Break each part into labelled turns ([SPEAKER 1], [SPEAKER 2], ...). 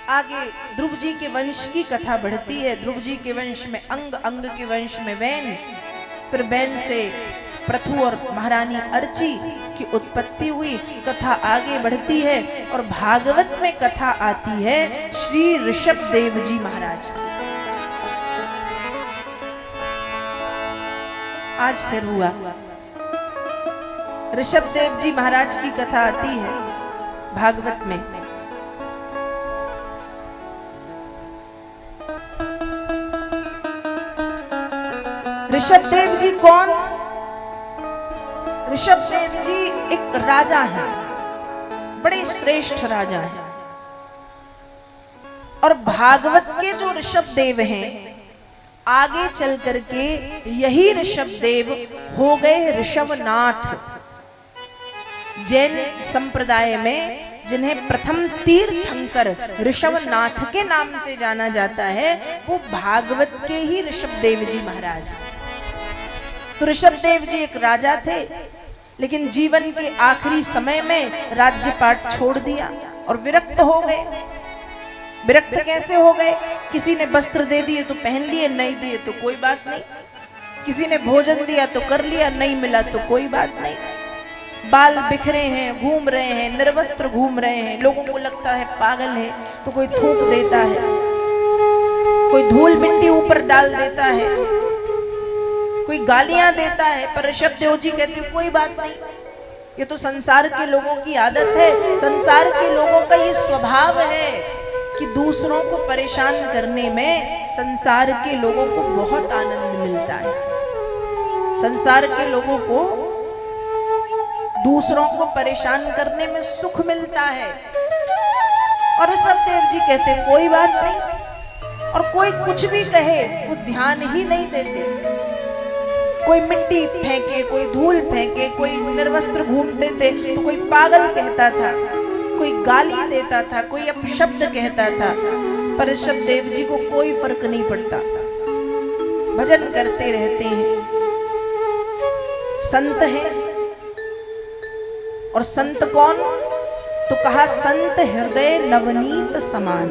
[SPEAKER 1] आगे ध्रुव जी के वंश की कथा बढ़ती है। ध्रुव जी के वंश में अंग, अंग के वंश में वैन, फिर वैन से पृथु और महारानी अर्ची की उत्पत्ति हुई। कथा आगे बढ़ती है और भागवत में कथा आती है श्री ऋषभ देव जी महाराज की। आज फिर हुआ ऋषभ देव जी महाराज की कथा आती है भागवत में। ऋषभ देव जी कौन? ऋषभ देव जी एक राजा हैं, बड़े श्रेष्ठ राजा हैं। और भागवत के जो ऋषभ देव हैं, आगे चल करके यही ऋषभ देव हो गए ऋषभनाथ। जैन संप्रदाय में जिन्हें प्रथम तीर्थंकर ऋषभनाथ के नाम से जाना जाता है, वो भागवत के ही ऋषभ देव जी महाराज। तो ऋषभ देव जी एक राजा थे, लेकिन जीवन के आखिरी समय में राज्यपाट छोड़ दिया और विरक्त हो गए। विरक्त कैसे हो गए? किसी ने वस्त्र दे दिए तो पहन लिए, नहीं दिए तो कोई बात नहीं। किसी ने भोजन दिया तो कर लिया, नहीं मिला तो कोई बात नहीं। बाल बिखरे हैं, घूम रहे हैं, निर्वस्त्र घूम रहे हैं। लोगों को लगता है पागल है, तो कोई थूक देता है, कोई धूल मिट्टी ऊपर डाल देता है, कोई गालियां देता है। पर ऋषभ देव जी कहते हैं कोई बात नहीं, ये तो संसार के लोगों की आदत है। संसार के लोगों का ये स्वभाव है कि दूसरों को परेशान करने में संसार के लोगों को बहुत आनंद मिलता है। संसार के लोगों को दूसरों को परेशान करने में सुख मिलता है। और ऋषभ देव जी कहते हैं कोई बात नहीं। और कोई कुछ भी कहे वो ध्यान ही नहीं देते। कोई मिट्टी फेंके, कोई धूल फेंके, कोई निर्वस्त्र घूमते थे तो कोई पागल कहता था, कोई गाली देता था, कोई अपशब्द कहता था। पर ऋषभ देव जी को कोई फर्क नहीं पड़ता, भजन करते रहते हैं। संत है, और संत कौन? तो कहा संत हृदय नवनीत समान।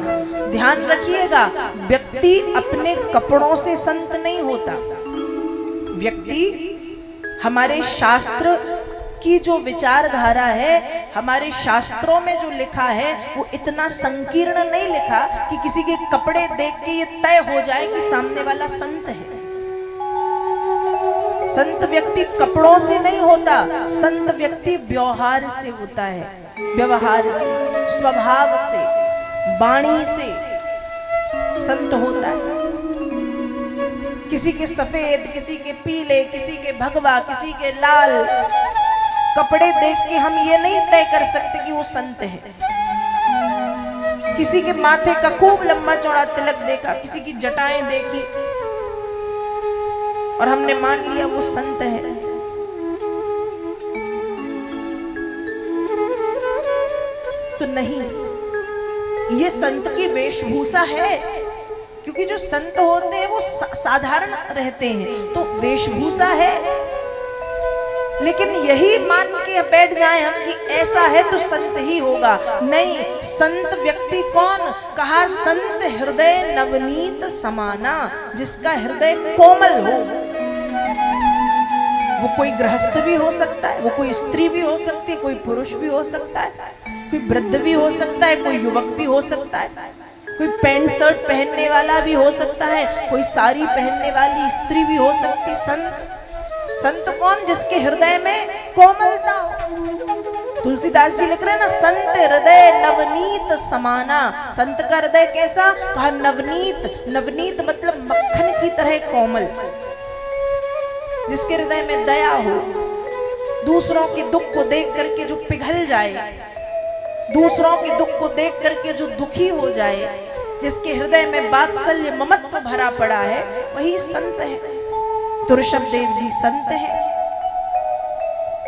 [SPEAKER 1] ध्यान रखिएगा, व्यक्ति अपने कपड़ों से संत नहीं होता। व्यक्ति हमारे शास्त्र की जो विचारधारा है, हमारे शास्त्रों में जो लिखा है, वो इतना संकीर्ण नहीं लिखा कि किसी के कपड़े देख के ये तय हो जाए कि सामने वाला संत है। संत व्यक्ति कपड़ों से नहीं होता, संत व्यक्ति व्यवहार से होता है। व्यवहार से, स्वभाव से, वाणी से संत होता है। किसी के सफेद, किसी के पीले, किसी के भगवा, किसी के लाल कपड़े देख के हम ये नहीं तय कर सकते कि वो संत है। किसी के माथे का खूब लंबा चौड़ा तिलक देखा, किसी की जटाएं देखी और हमने मान लिया वो संत है। तो नहीं, ये संत की वेशभूषा है। क्योंकि जो संत होते हैं वो साधारण रहते हैं, तो वेशभूषा है। लेकिन यही मान के बैठ जाए हम कि ऐसा है तो संत ही होगा, नहीं। संत व्यक्ति कौन? कहा संत हृदय नवनीत समाना, जिसका हृदय कोमल हो। वो कोई गृहस्थ भी हो सकता है, वो कोई स्त्री भी हो सकती है, कोई पुरुष भी हो सकता है, कोई वृद्ध भी हो सकता है, कोई युवक भी हो सकता है, कोई पैंट शर्ट पहनने वाला भी हो सकता है, कोई साड़ी पहनने वाली स्त्री भी हो सकती है। संत कौन? जिसके हृदय में कोमलता। तुलसीदास जी लिख रहे हैं ना, संत हृदय नवनीत समाना। संत का हृदय कैसा? कहा नवनीत। नवनीत मतलब मक्खन की तरह कोमल। जिसके हृदय में दया हो, दूसरों के दुख को देख करके जो पिघल जाए, दूसरों के दुख को देख करके जो दुखी हो जाए, जिसके हृदय में वात्सल्य ममत्व भरा पड़ा है, वही संत है। तो ऋषभ देव जी संत हैं,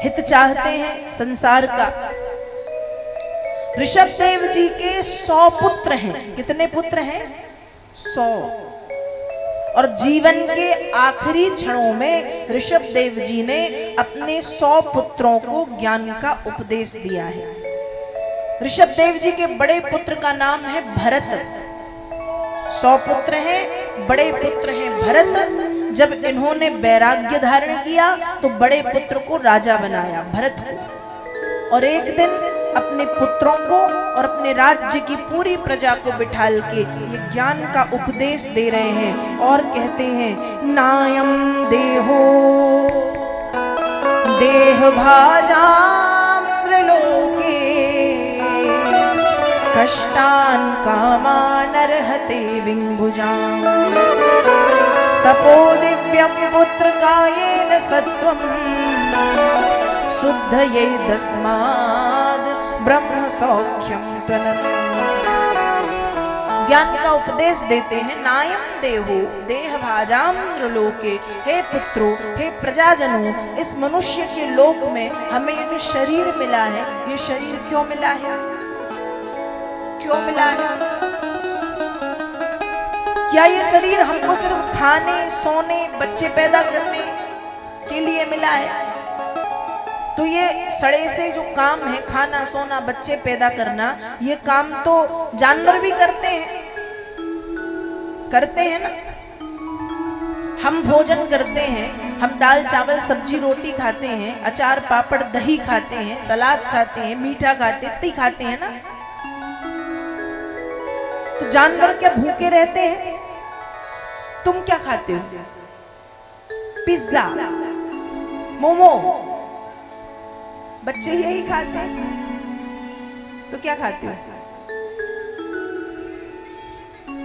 [SPEAKER 1] हित चाहते हैं संसार का। ऋषभ देव जी के 100 पुत्र हैं। कितने पुत्र हैं? 100। और जीवन के आखिरी क्षणों में ऋषभ देव जी ने अपने 100 पुत्रों को ज्ञान का उपदेश दिया है। ऋषभ देव जी के बड़े पुत्र का नाम है भरत। 100 पुत्र हैं, बड़े पुत्र हैं भरत। जब इन्होंने वैराग्य धारण किया तो बड़े पुत्र को राजा बनाया, भरत को। और एक दिन अपने पुत्रों को और अपने राज्य की पूरी प्रजा को बिठाल के ये ज्ञान का उपदेश दे रहे हैं और कहते हैं, नायम देहो देह भाजाम त्रिलोके कष्टान कामान अर्हते विंभुजाम तपो दिव्यम पुत्र कायेन सत्वम शुद्ध ये दस्माद ब्रह्म सौख्यम त्वनत्। ज्ञान का उपदेश देते हैं, नायम देहो देह भाजाम त्रिलोके, हे पुत्रों, हे प्रजाजनों, इस मनुष्य के लोक में हमें ये जो शरीर मिला है, ये शरीर क्यों मिला है? क्यों मिला है? क्या ये शरीर हमको सिर्फ खाने, सोने, बच्चे पैदा करने के लिए मिला है? तो ये सड़े से जो काम है, खाना, सोना, बच्चे पैदा करना, ये काम तो जानवर भी करते हैं ना। हम भोजन करते हैं, हम दाल चावल सब्जी रोटी खाते हैं, अचार पापड़ दही खाते हैं, सलाद खाते हैं, मीठा खाते हैं, खाते हैं ना। तो जानवर क्या भूखे रहते हैं? तुम क्या खाते हो? पिज्जा, मोमो, बच्चे यही खाते हैं। तो क्या खाते हो?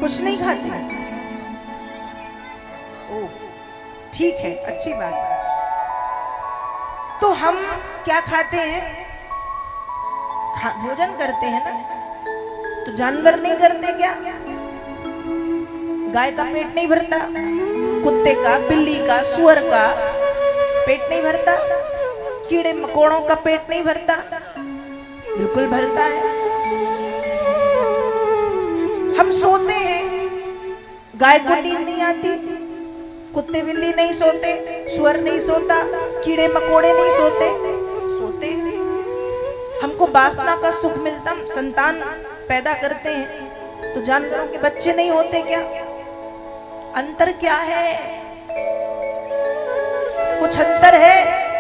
[SPEAKER 1] कुछ नहीं खाते। ओ, ठीक है, अच्छी बात है। तो हम क्या खाते हैं? भोजन करते हैं ना। तो जानवर नहीं करते क्या? गाय का पेट नहीं भरता, कुत्ते का, बिल्ली का, सुअर का पेट नहीं भरता, कीड़े मकोड़ों का पेट नहीं भरता? बिल्कुल भरता है। हम सोते हैं, गाय को नींद नहीं आती, कुत्ते बिल्ली नहीं सोते, सुअर नहीं सोता, कीड़े मकोड़े नहीं सोते, सोते हैं। हमको वासना का सुख मिलता, संतान पैदा करते हैं। तो जानवरों के बच्चे नहीं होते क्या? अंतर क्या है? कुछ अंतर है।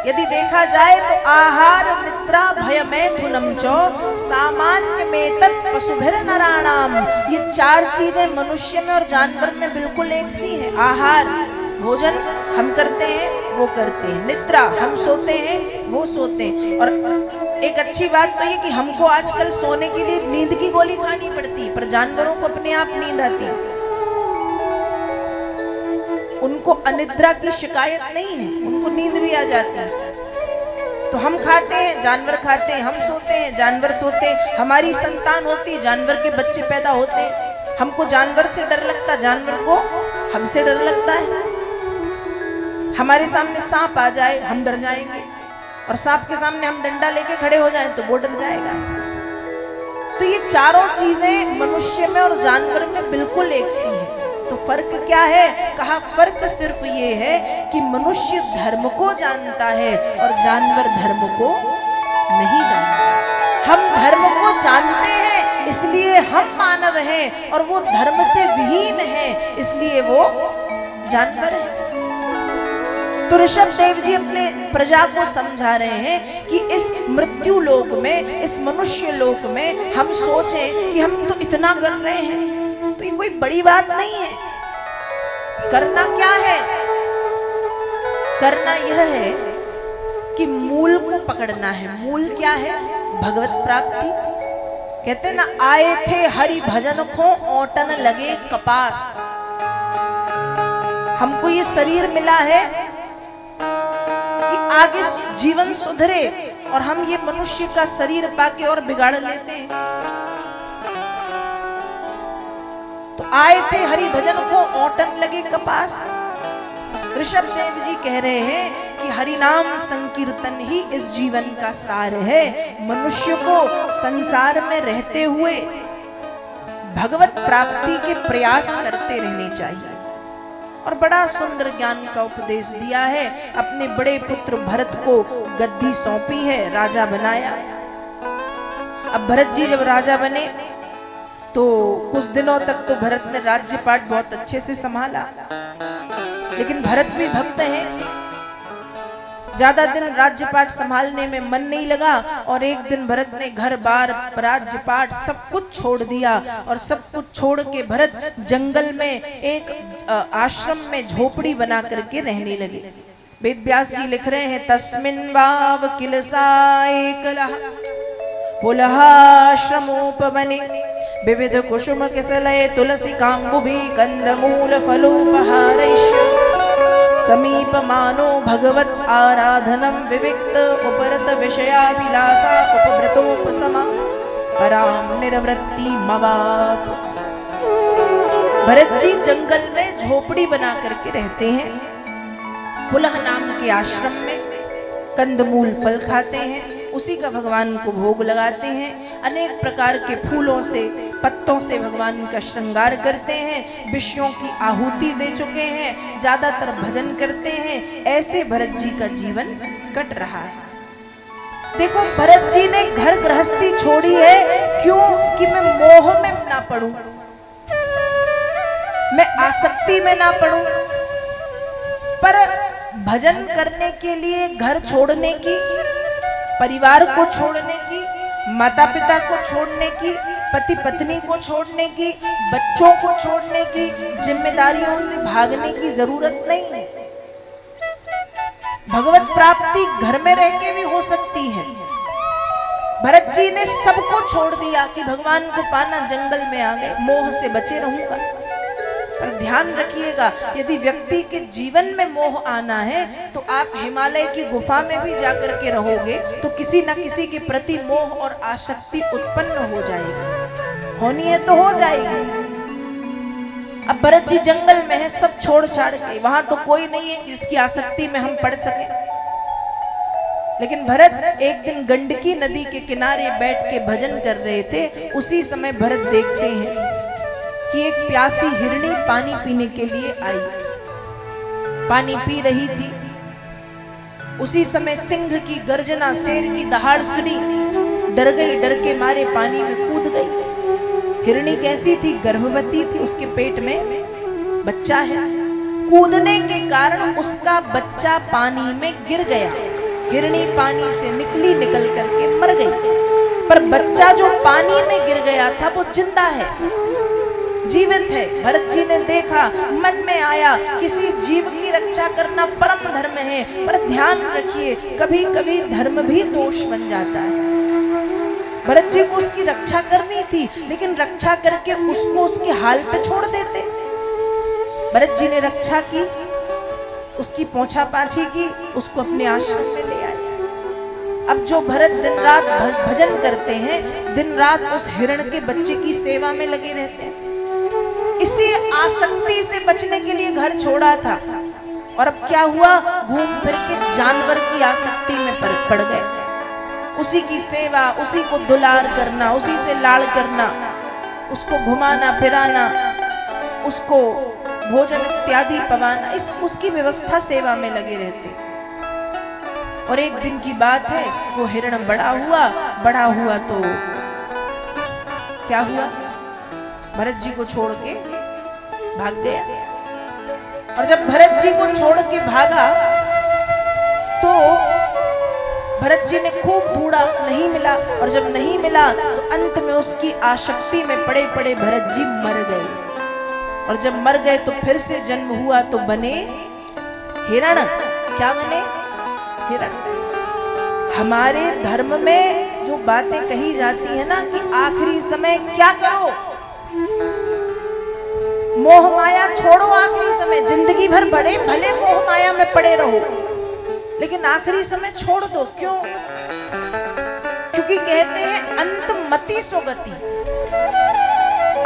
[SPEAKER 1] यदि देखा जाए तो आहार निद्रा भय मैथुनम चो सामान्य में तत् पशुभिर नराणाम, ये 4 चीजें मनुष्य में और जानवर में बिल्कुल एक सी हैं। आहार, भोजन हम करते हैं, वो करते हैं। निद्रा, हम सोते हैं, वो सोते हैं। और एक अच्छी बात तो ये कि हमको आजकल सोने के लिए नींद की गोली खानी पड़ती है, पर जानवरों को अपने आप नींद आती है। उनको अनिद्रा की शिकायत नहीं है, उनको नींद भी आ जाती है। तो हम खाते हैं, जानवर खाते हैं, हम सोते हैं, जानवर सोते हैं। हमारी संतान होती है, जानवर के बच्चे पैदा होते हैं। हमको जानवर से डर लगता, जानवर को हमसे डर लगता है। हमारे सामने सांप आ जाए, हम डर जाएंगे, और सांप के सामने हम डंडा लेके खड़े हो जाएं तो वो डर जाएगा। तो ये चारों चीजें मनुष्य में और जानवर में बिल्कुल एक सी है। तो फर्क क्या है? कहा फर्क सिर्फ ये है कि मनुष्य धर्म को जानता है और जानवर धर्म को नहीं जानता। हम धर्म को जानते हैं इसलिए हम मानव हैं, और वो धर्म से विहीन है इसलिए वो जानवर है। तो ऋषभ देव जी अपने प्रजा को समझा रहे हैं कि इस मृत्यु लोक में, इस मनुष्य लोक में हम सोचें कि हम तो इतना कर रहे हैं, तो ये कोई बड़ी बात नहीं है। करना क्या है? करना यह है कि मूल को पकड़ना है। मूल क्या है? भगवत प्राप्ति। कहते ना, आए थे हरि भजन को ओटन लगे कपास। हमको ये शरीर मिला है कि आगे जीवन सुधरे, और हम ये मनुष्य का शरीर पाके और बिगाड़ लेते हैं। तो आए थे हरि भजन को ओटन लगे कपास। ऋषभ देव जी कह रहे हैं कि हरि नाम संकीर्तन ही इस जीवन का सार है। मनुष्य को संसार में रहते हुए भगवत प्राप्ति के प्रयास करते रहने चाहिए। और बड़ा सुंदर ज्ञान का उपदेश दिया है। अपने बड़े पुत्र भरत को गद्दी सौंपी है, राजा बनाया। अब भरत जी जब राजा बने तो कुछ दिनों तक तो भरत ने राज्यपाट बहुत अच्छे से संभाला, लेकिन भरत भी भक्त हैं, ज्यादा दिन राज्यपाट संभालने में मन नहीं लगा और एक दिन भरत ने घर बार राज्यपाट सब कुछ छोड़ दिया और सब कुछ छोड़ के भरत जंगल में एक आश्रम में झोपड़ी बना करके रहने लगे। वेद व्यास जी लिख रहे हैं, तस्मिन् वाव किलसाय कलह पुलहाश्रमोपवने विविध कुसुम किसलय तुलसी काम्बुभि कंदमूल फलोपहारैश्च समीप मानो भगवत आराधनम विविक्त उपरत विषयाभिलाषा उपव्रतोपसमा पराम निर्वृत्ति मवाप। भरत जी जंगल में झोपड़ी बना करके रहते हैं, पुलह नाम के आश्रम में कंदमूल फल खाते हैं, उसी का भगवान को भोग लगाते हैं, अनेक प्रकार के फूलों से पत्तों से भगवान का श्रृंगार करते हैं, विषयों की आहुति दे चुके हैं, ज्यादातर भजन करते हैं। ऐसे भरत जी का जीवन कट रहा है। देखो भरत जी ने घर गृहस्थी छोड़ी है, क्यों? कि मैं मोह में ना पड़ूं, मैं आसक्ति में ना पड़ूं। पर भजन करने के लिए घर छोड़ने की, परिवार को छोड़ने की, माता पिता को छोड़ने की, पति पत्नी को छोड़ने की, बच्चों को छोड़ने की, जिम्मेदारियों से भागने की जरूरत नहीं है। भगवत प्राप्ति घर में रह के भी हो सकती है। भरत जी ने सबको छोड़ दिया कि भगवान को पाना, जंगल में आ गए, मोह से बचे रहूंगा। पर ध्यान रखिएगा, यदि व्यक्ति के जीवन में मोह आना है तो आप हिमालय की गुफा में भी जाकर के रहोगे तो किसी न किसी के प्रति मोह और आसक्ति उत्पन्न हो जाएगी, होनी है तो हो जाएगी। अब भरत जी जंगल में है, सब छोड़ छाड़ के, वहां तो कोई नहीं है जिसकी आसक्ति में हम पड़ सके। लेकिन भरत एक दिन गंडकी नदी के किनारे बैठ के भजन कर रहे थे। उसी समय भरत देखते हैं कि एक प्यासी हिरणी पानी पीने के लिए आई, पानी पी रही थी। उसी समय सिंह की गर्जना, शेर की दहाड़ सुनी, डर गई, डर के मारे पानी में कूद गई। हिरणी कैसी थी? गर्भवती थी, उसके पेट में बच्चा है। कूदने के कारण उसका बच्चा पानी में गिर गया। हिरणी पानी से निकली, निकल करके मर गई। पर बच्चा जो पानी में गिर गया था वो जिंदा है, जीवित है। भरत जी ने देखा, मन में आया किसी जीव की रक्षा करना परम धर्म है। पर ध्यान रखिए, कभी कभी धर्म भी दोष बन जाता है। भरत जी को उसकी रक्षा करनी थी, लेकिन रक्षा करके उसको उसके हाल पे छोड़ देते। भरत जी ने रक्षा की, उसकी पोंछा पाछी की, उसको अपने आश्रम में ले आए। अब जो भरत दिन रात भजन करते हैं, दिन रात उस हिरण के बच्चे की सेवा में लगे रहते हैं। इसी आसक्ति से बचने के लिए घर छोड़ा था, और अब क्या हुआ? घूम फिर के जानवर की आसक्ति में पड़ गए। उसी की सेवा, उसी को दुलार करना, उसी से लाड़ करना, उसको घुमाना फिराना, उसको भोजन इत्यादि पवाना, इस उसकी व्यवस्था सेवा में लगे रहते। और एक दिन की बात है, वो हिरण बड़ा हुआ तो क्या हुआ? भरत जी को छोड़ के भाग गया। और जब भरत जी को छोड़ के भागा तो भरत जी ने खूब ढूंढा, नहीं मिला। और जब नहीं मिला तो अंत में उसकी आसक्ति में पड़े पड़े भरत जी मर गए। और जब मर गए तो फिर से जन्म हुआ तो बने हिरण। क्या बने? हिरण। हमारे धर्म में जो बातें कही जाती है ना कि आखिरी समय क्या करो, मोह माया छोड़ो, आखिरी समय जिंदगी भर बड़े भले मोह माया में पड़े रहो, लेकिन आखिरी समय छोड़ दो। क्यों? क्योंकि कहते हैं अंत मति सो गति,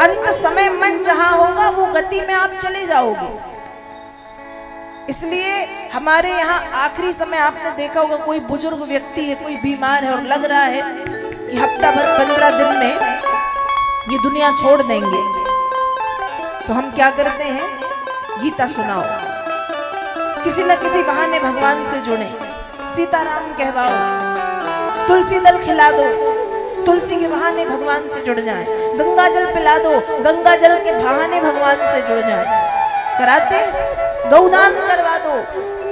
[SPEAKER 1] अंत समय मन जहां होगा वो गति में आप चले जाओगे। इसलिए हमारे यहाँ आखिरी समय आपने देखा होगा, कोई बुजुर्ग व्यक्ति है, कोई बीमार है और लग रहा है कि हफ्ता भर 15 दिन में ये दुनिया छोड़ देंगे, तो हम क्या करते हैं, गीता सुनाओ, किसी न किसी बहाने भगवान से जुड़े, सीताराम कहवाओ, तुलसी दल खिला दो, तुलसी के बहाने भगवान से जुड़ जाएं, गंगा जल पिला दो, गंगा जल के बहाने भगवान से जुड़ जाएं। कराते, गौदान करवा दो,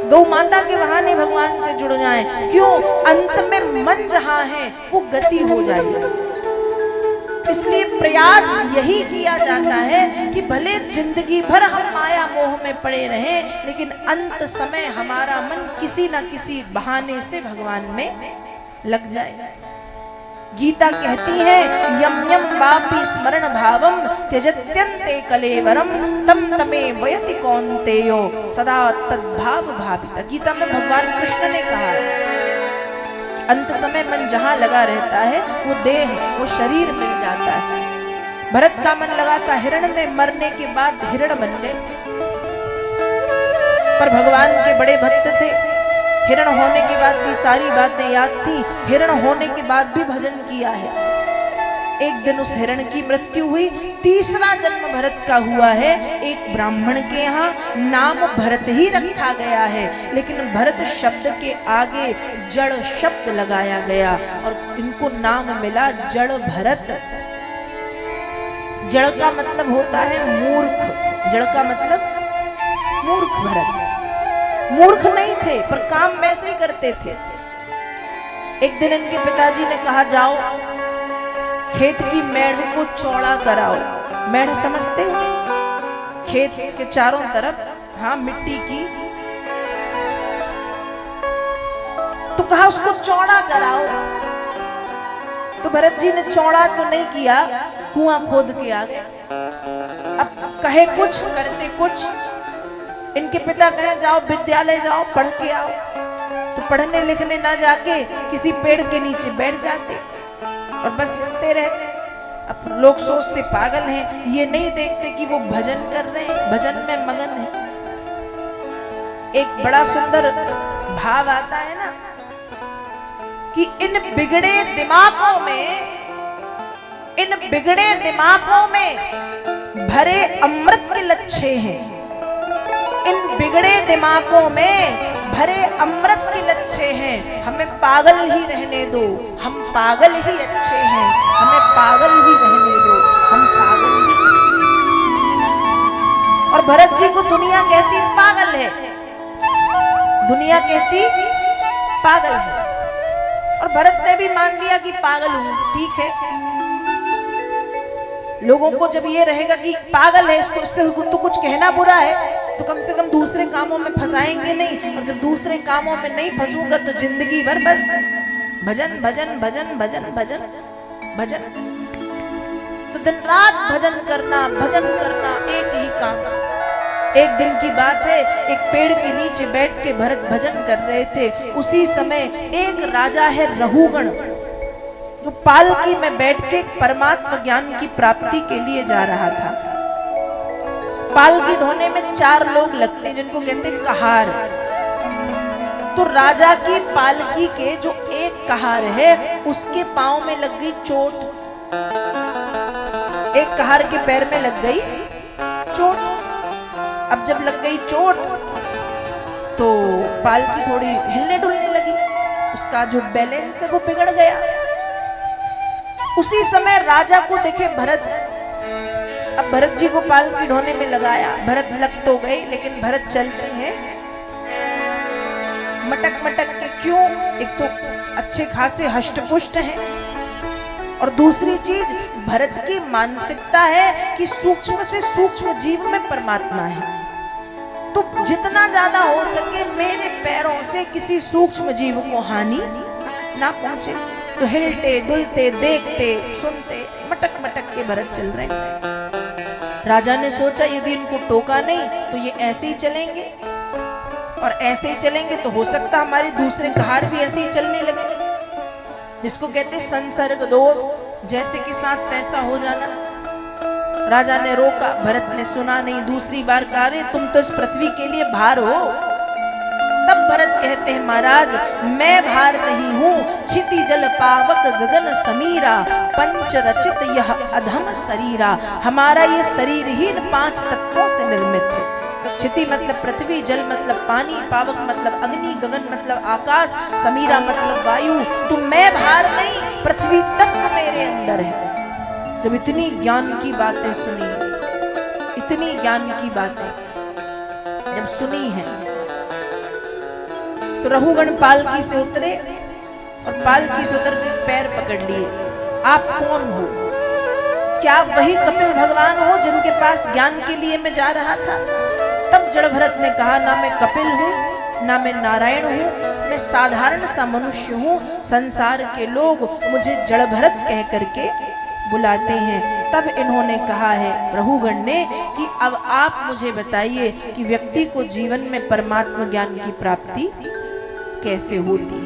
[SPEAKER 1] गौ माता के बहाने भगवान से जुड़ जाएं। क्यों? अंत में मन जहां है वो गति हो जाएगी। इसलिए प्रयास यही किया जाता है कि भले जिंदगी भर हम माया मोह में पड़े रहें, लेकिन अंत समय हमारा मन किसी न किसी बहाने से भगवान में लग जाए। गीता कहती है, यम यम वापि स्मरण भावम त्यजत्यन्ते कलेवरम तम तमे वयति कौन्तेयो सदा तद्भाव भाविता। गीता में भगवान कृष्ण ने कहा अंत समय मन जहां लगा रहता है वो देह, वो शरीर मिल जाता है। भरत का मन लगा था हिरण में, मरने के बाद हिरण बन गए। पर भगवान के बड़े भक्त थे, हिरण होने के बाद भी सारी बातें याद थी, हिरण होने के बाद भी भजन किया है। एक दिन उस हिरण की मृत्यु हुई, तीसरा जन्म भरत का हुआ है। एक ब्राह्मण के यहाँ नाम भरत ही रखा गया है, लेकिन भरत शब्द के आगे जड़ शब्द लगाया गया और इनको नाम मिला जड़ भरत। जड़ का मतलब होता है मूर्ख, जड़ का मतलब मूर्ख। भरत मूर्ख नहीं थे, पर काम वैसे ही करते थे। एक दिन इनके पिताजी ने कहा, जाओ खेत की मेढ़ को चौड़ा कराओ। मेढ़ समझते हो? खेत के चारों तरफ, हाँ, मिट्टी की। तो कहा उसको चौड़ा कराओ। तो भरत जी ने चौड़ा तो नहीं किया, कुआं खोद के आ गया। अब कहे कुछ करते कुछ। इनके पिता कहे जाओ विद्यालय जाओ, पढ़ के आओ। तो पढ़ने लिखने ना जाके किसी पेड़ के नीचे बैठ जाते और बस सुनते रहते। अब लोग सोचते पागल हैं, ये नहीं देखते कि वो भजन कर रहे हैं, भजन में मगन है। एक बड़ा सुंदर भाव आता है ना कि इन बिगड़े दिमागों में भरे अमृत के लच्छे हैं। इन बिगड़े दिमागों में भरे अमृत के लच्छे हैं। हमें पागल ही रहने दो, हम पागल ही अच्छे हैं। हमें पागल ही रहने दो, हम पागल ही अच्छे हैं। और भरत जी को दुनिया कहती पागल है, दुनिया कहती पागल है। और भरत ने भी मान लिया कि पागल हूं, ठीक है। लोगों को जब ये रहेगा कि पागल है, इससे तो कुछ कहना बुरा है, तो कम से कम दूसरे कामों में फंसाएंगे नहीं। और जब दूसरे कामों में नहीं फंसूंगा तो जिंदगी भर बस भजन भजन भजन भजन भजन भजन। तो दिन रात भजन करना एक ही काम। एक दिन की बात है, एक पेड़ के नीचे बैठ के भरत भजन कर रहे थे। उसी समय एक राजा है रहुगण, जो पालकी में बैठ के परमात्मा ज्ञान की प्राप्ति के लिए जा रहा था। पालकी ढोने में 4 लोग लगते, जिनको कहते कहार। तो राजा की पालकी के जो एक कहार है, उसके पांव में लग गई चोट। एक कहार के पैर में लग गई चोट। अब जब लग गई चोट तो पालकी थोड़ी हिलने डुलने लगी, उसका जो बैलेंस है वो बिगड़ गया। उसी समय राजा को देखे भरत। अब भरत जी को पालकी ढोने में लगाया। भरत लग तो गए, लेकिन भरत चल रहे हैं मटक मटक के। क्यों? एक तो अच्छे खासे हष्ट-पुष्ट हैं, और दूसरी चीज भरत की मानसिकता है कि सूक्ष्म से सूक्ष्म जीव में परमात्मा है। तो जितना ज्यादा हो सके मेरे पैरों से किसी सूक्ष्म जीव को हानि ना पहुंचे। तो हिलते डुलते देखते सुनते मटक मटक के भरत चल रहे हैं। राजा ने सोचा यदि इनको टोका नहीं तो ये ऐसे ही चलेंगे, और ऐसे ही चलेंगे तो हो सकता हमारे दूसरे कहार भी ऐसे ही चलने लगे, जिसको कहते संसर्ग दोष, जैसे के साथ तैसा हो जाना। राजा ने रोका, भरत ने सुना नहीं। दूसरी बार कहा, रे तुम तो इस पृथ्वी के लिए भार हो। तब भरत कहते हैं महाराज मैं भार नहीं हूँ, क्षिति जल पावक गगन समीरा, पंच रचित यह अधम शरीरा। हमारा ये शरीर ही 5 तत्वों से निर्मित है। क्षिति मतलब पृथ्वी, जल मतलब पानी, पावक मतलब अग्नि, गगन मतलब आकाश, समीरा मतलब वायु। तो मैं भार नहीं, पृथ्वी तत्व मेरे अंदर है। जब इतनी ज्ञान की बातें सुनी, इतनी ज्ञान की बातें जब सुनी है, तो रघुगण पालकी से उतरे और पालकी से उतर पैर पकड़ लिए। आप कौन हो? क्या वही कपिल भगवान हो जिनके पास ज्ञान के लिए मैं जा रहा था? तब जड़ भरत ने कहा ना मैं कपिल हूँ, ना मैं नारायण हूँ, मैं साधारण सा मनुष्य हूँ। संसार के लोग मुझे जड़ भरत कह करके बुलाते हैं। तब इन्होंने कहा है रघुगण ने कि अब आप मुझे बताइए कि व्यक्ति को जीवन में परमात्मा ज्ञान की प्राप्ति कैसे होती।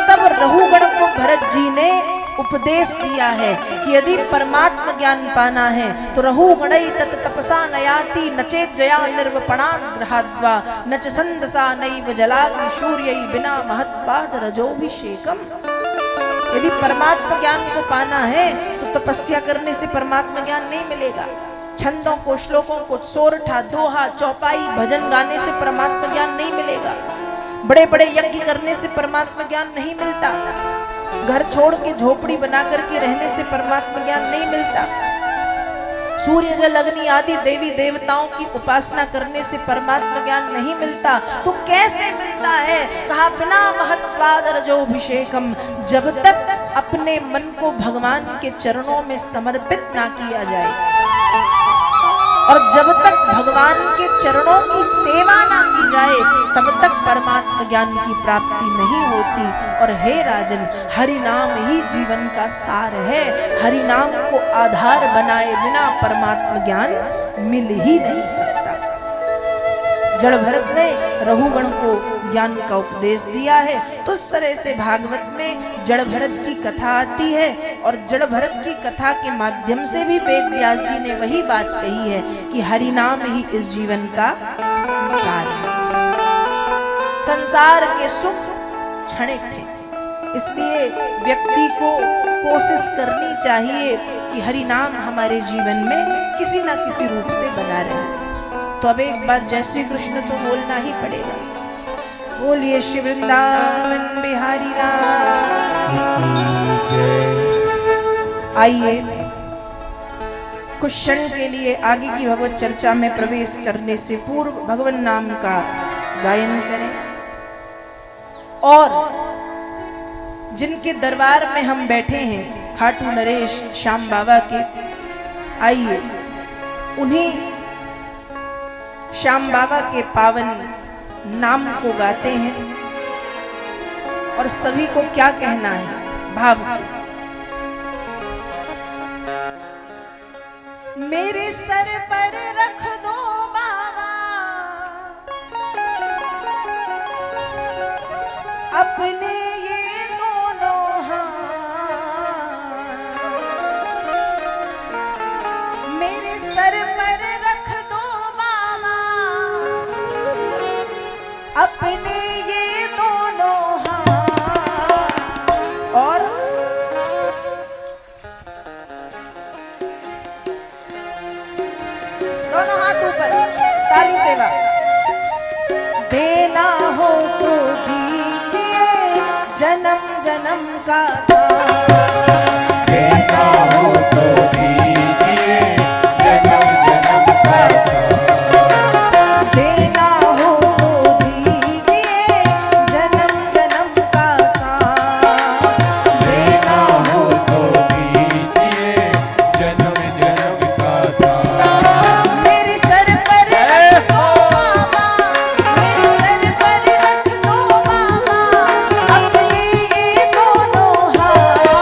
[SPEAKER 1] तब रघुगण को भरत जी ने उपदेश दिया है कि यदि परमात्मा ज्ञान पाना है तो रघुगणै तत तपसा नयाति, नचेत जया निर्वपणात् ग्रहाद्वा, नच संदसा नैव जलाग्नि सूर्यै बिना महत्वाद रजोभिषेकम। यदि परमात्मा ज्ञान को पाना है तो तपस्या करने से परमात्मा ज्ञान नहीं मिलेगा। छंदों को, श्लोकों को, सोरठा, दोहा, चौपाई, भजन गाने से परमात्मा ज्ञान नहीं मिलेगा। बड़े बड़े यज्ञ करने से परमात्मा ज्ञान नहीं मिलता। घर छोड़ के झोपड़ी बना करके रहने से परमात्मा ज्ञान नहीं मिलता। सूर्य जल अग्नि आदि देवी देवताओं की उपासना करने से परमात्मा ज्ञान नहीं मिलता। तो कैसे मिलता है? कहा बिना महत्वाद रजोभिषेकम, जब तक अपने मन को भगवान के चरणों में समर्पित ना किया जाए और जब तक भगवान के चरणों की सेवा ना की जाए तब तक परमात्मा ज्ञान की प्राप्ति नहीं होती। और हे राजन, हरि नाम ही जीवन का सार है। हरि नाम को आधार बनाए बिना परमात्मा ज्ञान मिल ही नहीं सकता। जड़ भरत ने रघुगण को ज्ञान का उपदेश दिया है। तो इस तरह से भागवत में जड़ भरत की कथा आती है और जड़ भरत की कथा के माध्यम से भी वेद व्यास जी ने वही बात कही है कि हरि नाम ही इस जीवन का सार है। संसार के सुख क्षणिक है, इसलिए व्यक्ति को कोशिश करनी चाहिए कि हरि नाम हमारे जीवन में किसी न किसी रूप से बना रहे। तो अब एक बार जय श्री कृष्ण तो बोलना ही पड़ेगा। बोलिए श्री वृंदावन बिहारी लाल। आइए कुछ क्षण के लिए आगे की भगवत चर्चा में प्रवेश करने से पूर्व भगवान नाम का गायन करें। और जिनके दरबार में हम बैठे हैं खाटू नरेश श्याम बाबा के, आइए उन्हीं श्याम बाबा के पावन नाम को गाते हैं। और सभी को क्या कहना है भाव से। मेरे सर पर रख दो बाबा अपने ये दोनों हाथ, मेरे सर पर रख दो बाबा अपने ये दोनों हाथ। और दोनों हाथ ऊपर, ताली सेवा। देना हो तो दीजिए जन्म जन्म का साथ,
[SPEAKER 2] देना हो तो दीजिए जन्म जन्म का साथ,
[SPEAKER 1] देना हो तो दीजिए जन्म जन्म का साथ,
[SPEAKER 2] देना हो तो दीजिए जन्म जन्म का साथ।
[SPEAKER 1] मेरे सर पर रख दो बाबा, मेरे सर पर रख दो बाबा अपने ये दोनों हाथ।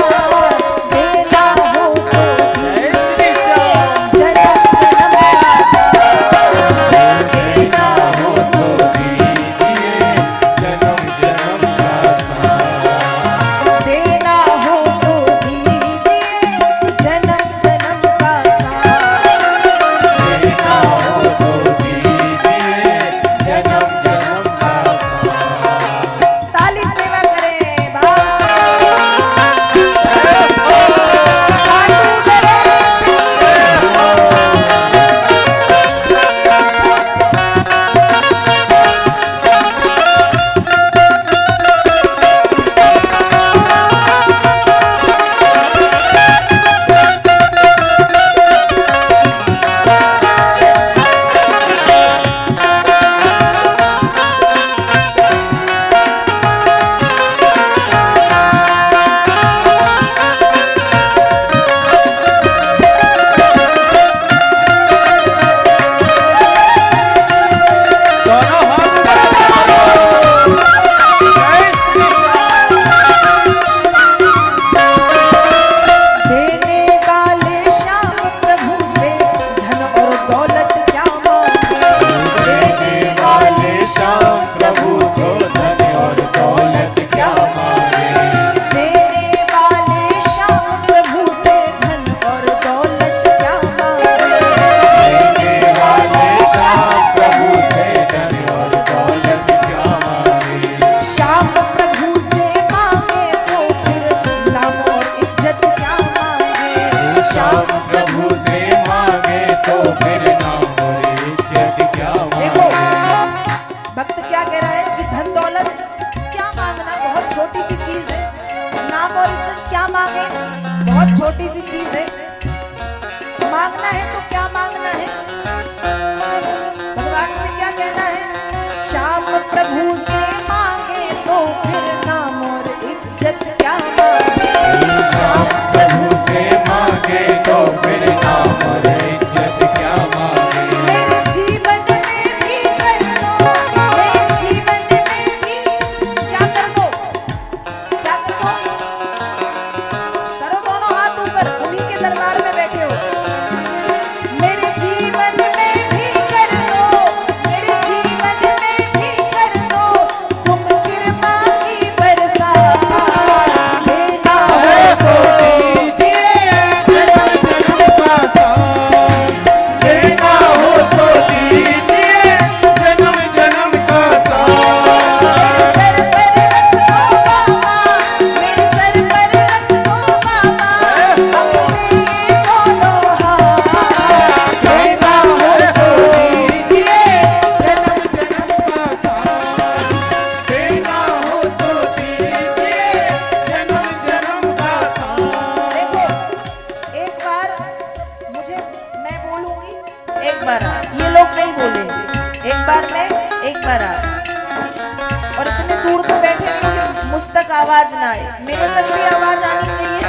[SPEAKER 1] आवाज ना आए, मेरे तक भी आवाज आनी चाहिए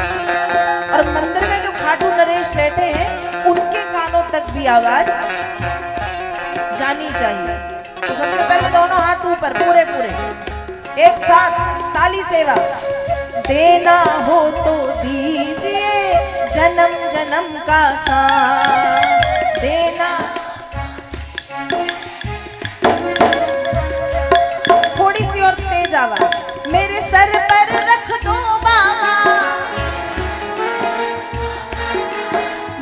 [SPEAKER 1] और मंदिर में जो खाटू नरेश बैठे हैं उनके कानों तक भी आवाज जानी चाहिए। तो सबसे पहले दोनों हाथ ऊपर, पूरे पूरे एक साथ ताली सेवा। देना हो तो दीजिए जन्म जन्म का साथ, देना। थोड़ी सी और तेज आवाज। मेरे सर पर रख दो बाबा,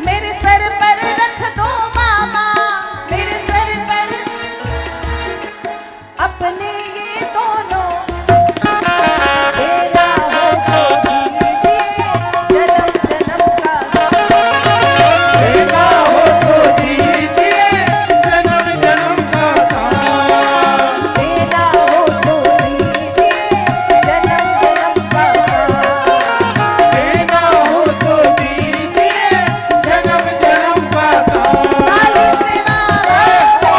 [SPEAKER 1] मेरे सर पर रख दो बाबा, मेरे सर पर अपने ये दोनों। देना हो तो दीजिए जन्म जन्म का साथ,
[SPEAKER 2] देना हो तो दीजिए जन्म जन्म का साथ,
[SPEAKER 1] देना हो तो दीजिए जन्म जन्म का साथ,
[SPEAKER 2] देना हो तो दीजिए जन्म जन्म का साथ।
[SPEAKER 1] ताली सेवा से।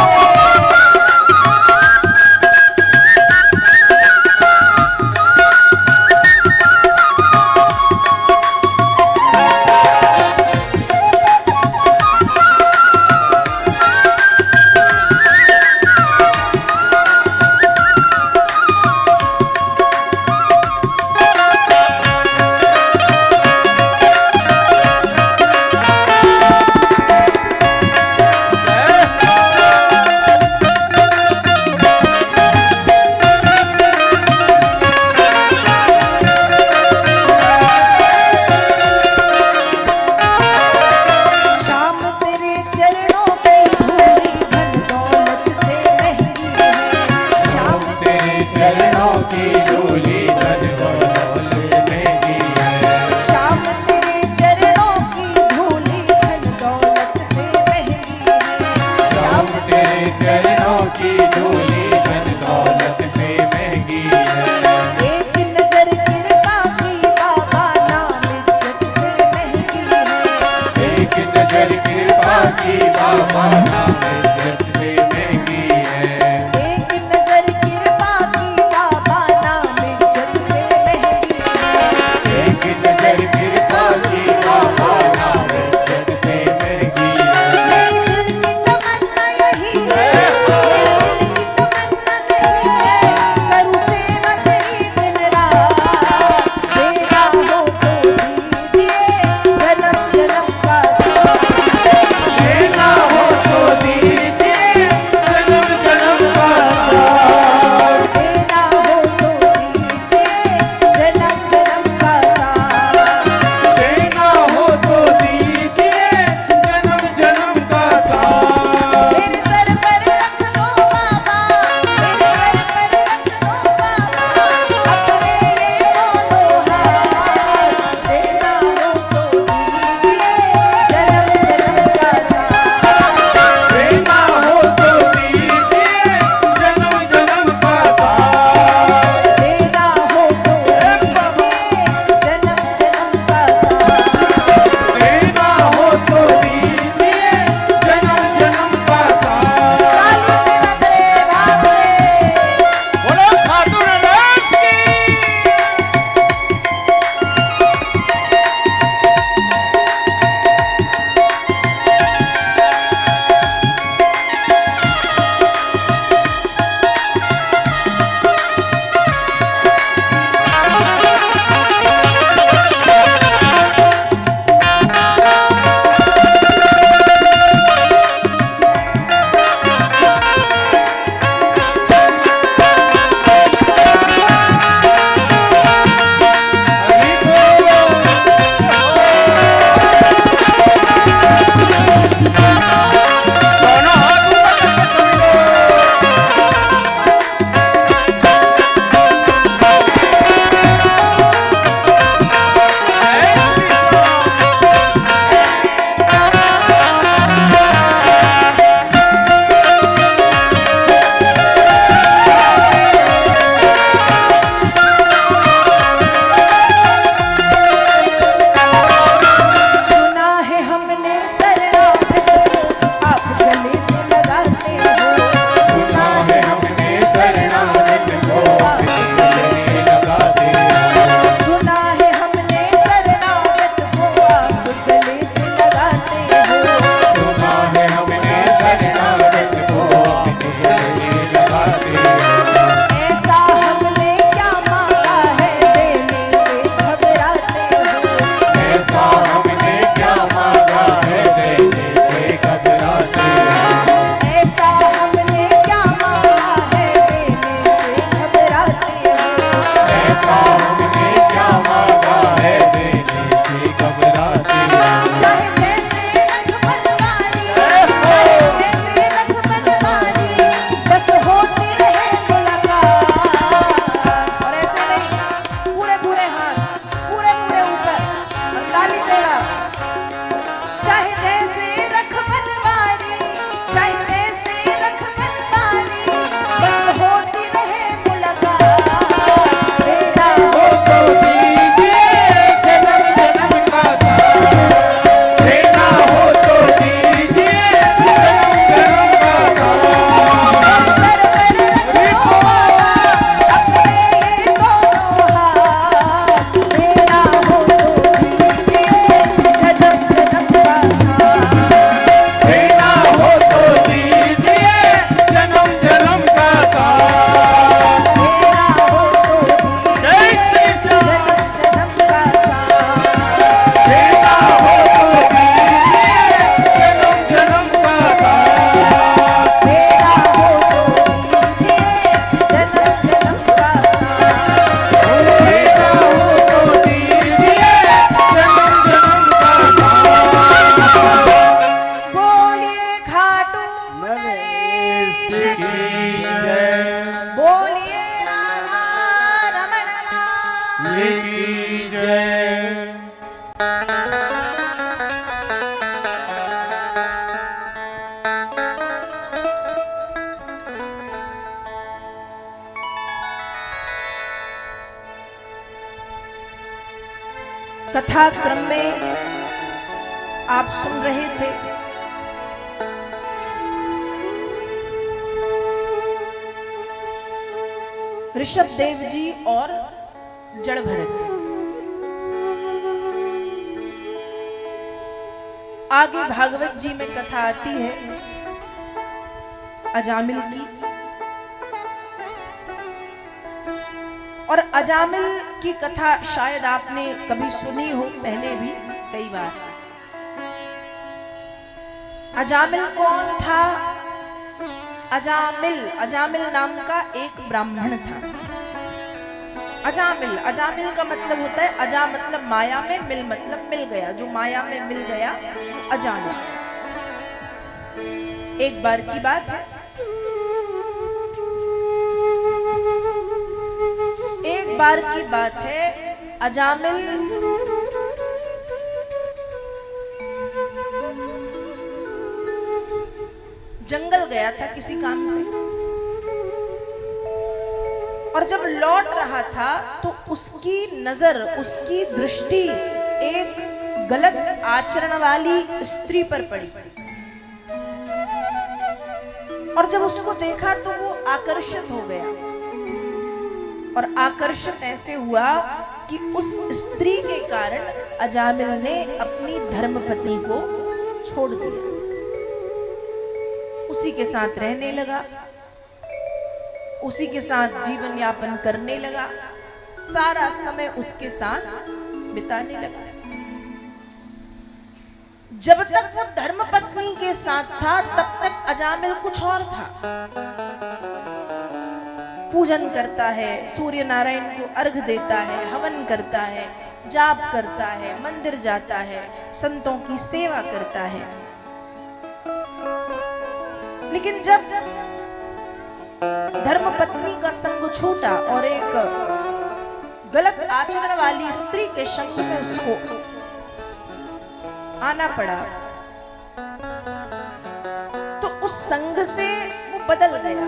[SPEAKER 1] कथा क्रम में आप सुन रहे थे ऋषभ देव जी और जड़ भरत। आगे भागवत जी में कथा आती है अजामिल की, और अजामिल की कथा शायद आपने कभी सुनी हो, पहले भी कई बार। अजामिल कौन था? अजामिल नाम का एक ब्राह्मण था। अजामिल का मतलब होता है, अजा मतलब माया में, मिल मतलब मिल गया, जो माया में मिल गया अजामिल। एक बार की बात है, अजामिल जंगल गया था किसी काम से, और जब लौट रहा था तो उसकी नजर, उसकी दृष्टि एक गलत आचरण वाली स्त्री पर पड़ी, और जब उसको देखा तो वो आकर्षित हो गया, और आकर्षित ऐसे हुआ कि उस स्त्री के कारण अजामिल ने अपनी धर्मपत्नी को छोड़ दिया, उसी के साथ रहने लगा, उसी के साथ जीवन यापन करने लगा, सारा समय उसके साथ बिताने लगा। जब तक वो धर्मपत्नी के साथ था तब तक अजामिल कुछ और था। पूजन करता है, सूर्य नारायण को अर्घ देता है, हवन करता है, जाप करता है, मंदिर जाता है, संतों की सेवा करता है। लेकिन जब धर्मपत्नी का संग छूटा और एक गलत आचरण वाली स्त्री के संग में उसको आना पड़ा, तो उस संग से वो बदल गया।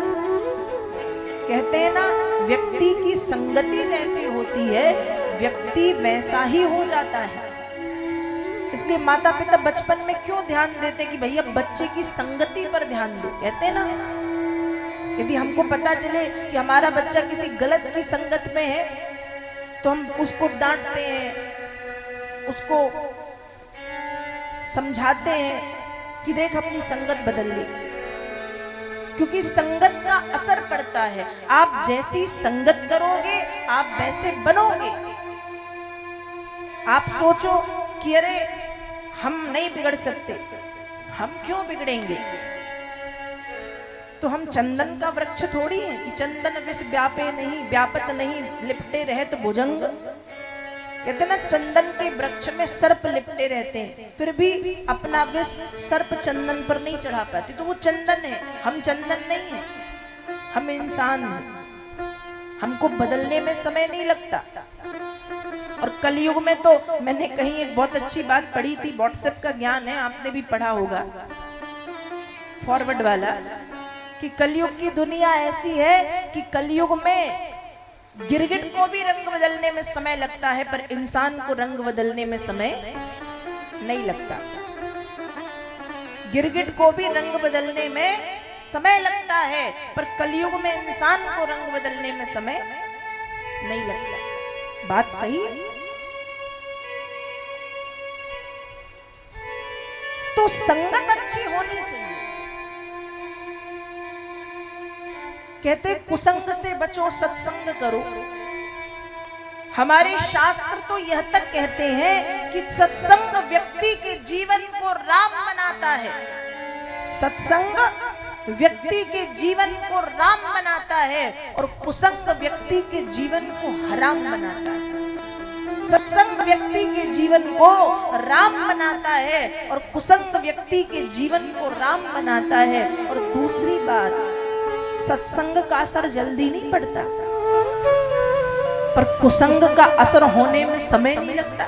[SPEAKER 1] कहते हैं ना, व्यक्ति की संगति जैसी होती है व्यक्ति वैसा ही हो जाता है। इसलिए माता पिता बचपन में क्यों ध्यान देते कि भैया बच्चे की संगति पर ध्यान दो। कहते हैं ना, यदि हमको पता चले कि हमारा बच्चा किसी गलत की संगत में है तो हम उसको डांटते हैं, उसको समझाते हैं कि देख अपनी संगत बदल ले, क्योंकि संगत का असर पड़ता है। आप जैसी संगत करोगे आप वैसे बनोगे। आप सोचो कि अरे हम नहीं बिगड़ सकते, हम क्यों बिगड़ेंगे? तो हम चंदन का वृक्ष थोड़ी है कि चंदन विष व्यापे नहीं, व्यापत नहीं, लिपटे रहे तो भुजंग। कहते ना, चंदन के वृक्ष में सर्प लिपटे रहते हैं, फिर भी अपना विष सर्प चंदन पर नहीं चढ़ा पाते, तो वो चंदन है, हम चंदन नहीं है, हम इंसान हैं। हमको बदलने में समय नहीं लगता। और कलयुग में तो मैंने कहीं एक बहुत अच्छी बात पढ़ी थी, व्हाट्सएप का ज्ञान है, आपने भी पढ़ा होगा, फॉरवर्ड वाला, कि कलयुग की दुनिया ऐसी है कि कलयुग में गिरगिट को भी रंग बदलने में समय लगता है, पर इंसान को रंग बदलने में समय नहीं लगता। गिरगिट को भी रंग बदलने में समय लगता है, पर कलयुग में इंसान को रंग बदलने में समय नहीं लगता। बात सही है? तो संगत अच्छी होनी चाहिए। कहते कुसंग से बचो, सत्संग करो। हमारे शास्त्र तो यह तक कहते हैं कि सत्संग व्यक्ति के जीवन को राम बनाता है। सत्संग व्यक्ति के जीवन को राम बनाता है और कुसंग व्यक्ति के जीवन को हराम बनाता है। सत्संग व्यक्ति के जीवन को राम बनाता है और कुसंग व्यक्ति के जीवन को राम बनाता है। और दूसरी बात, सत्संग का असर जल्दी नहीं पड़ता, पर कुसंग का असर होने में समय नहीं लगता।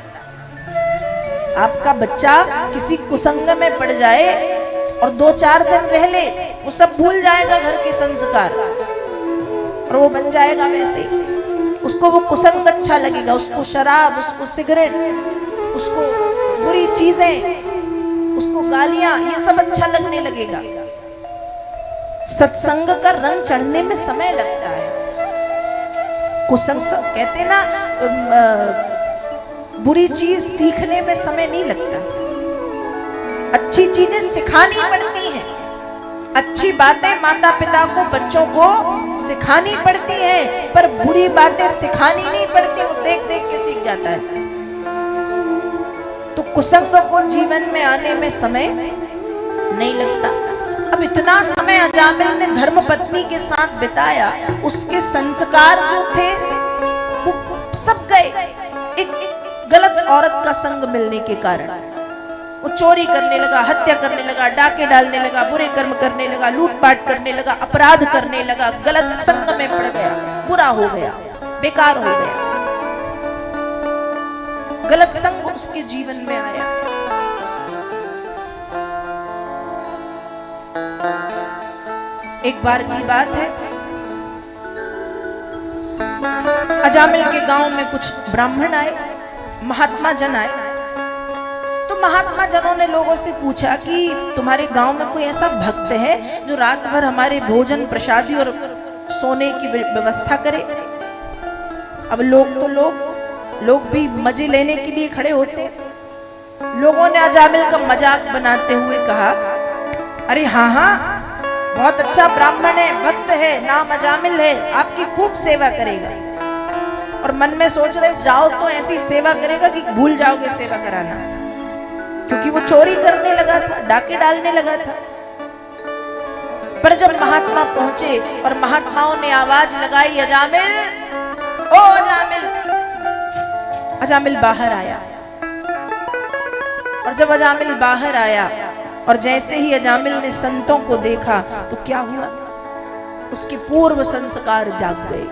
[SPEAKER 1] आपका बच्चा किसी कुसंग में पड़ जाए और 2-4 दिन रह ले, वो सब भूल जाएगा घर के संस्कार, और वो बन जाएगा वैसे ही। उसको वो कुसंग अच्छा लगेगा, उसको शराब, उसको सिगरेट, उसको बुरी चीजें, उसको गालियां, ये सब अच्छा लगने लगेगा। सत्संग का रंग चढ़ने में समय लगता है। कुसंग कहते ना, बुरी चीज सीखने में समय नहीं लगता, अच्छी चीजें सिखानी पड़ती हैं। अच्छी बातें माता पिता को, बच्चों को सिखानी पड़ती हैं, पर बुरी बातें सिखानी नहीं पड़ती, वो देख देख के सीख जाता है। तो कुसंग को जीवन में आने में समय नहीं लगता। अब इतना समय अजामिल ने धर्मपत्नी के साथ बिताया, उसके संस्कार जो थे वो सब गए एक गलत औरत का संग मिलने के कारण। वो चोरी करने लगा, हत्या करने लगा, डाके डालने लगा, बुरे कर्म करने लगा, लूटपाट करने लगा, अपराध करने लगा, गलत संग में पड़ गया, बुरा हो गया, बेकार हो गया। गलत संग उसके जीवन में आया। एक बार की बात है, अजामिल के गांव में कुछ ब्राह्मण आए, महात्मा जन आए। तो महात्मा जनों ने लोगों से पूछा कि तुम्हारे गांव में कोई ऐसा भक्त है जो रात भर हमारे भोजन प्रसादी और सोने की व्यवस्था करे। अब लोग भी मजे लेने के लिए खड़े होते। लोगों ने अजामिल का मजाक बनाते हुए कहा, अरे हाँ हाँ, बहुत अच्छा ब्राह्मण है, भक्त है, नाम अजामिल है, आपकी खूब सेवा करेगा। और मन में सोच रहे, जाओ तो ऐसी सेवा करेगा कि भूल जाओगे सेवा कराना, क्योंकि वो चोरी करने लगा था, डाके डालने लगा था। पर जब महात्मा पहुंचे और महात्माओं ने आवाज लगाई, अजामिल, ओ अजामिल। अजामिल बाहर आया, और जब अजामिल बाहर आया और जैसे ही अजामिल ने संतों को देखा तो क्या हुआ, उसके पूर्व संस्कार जाग गए।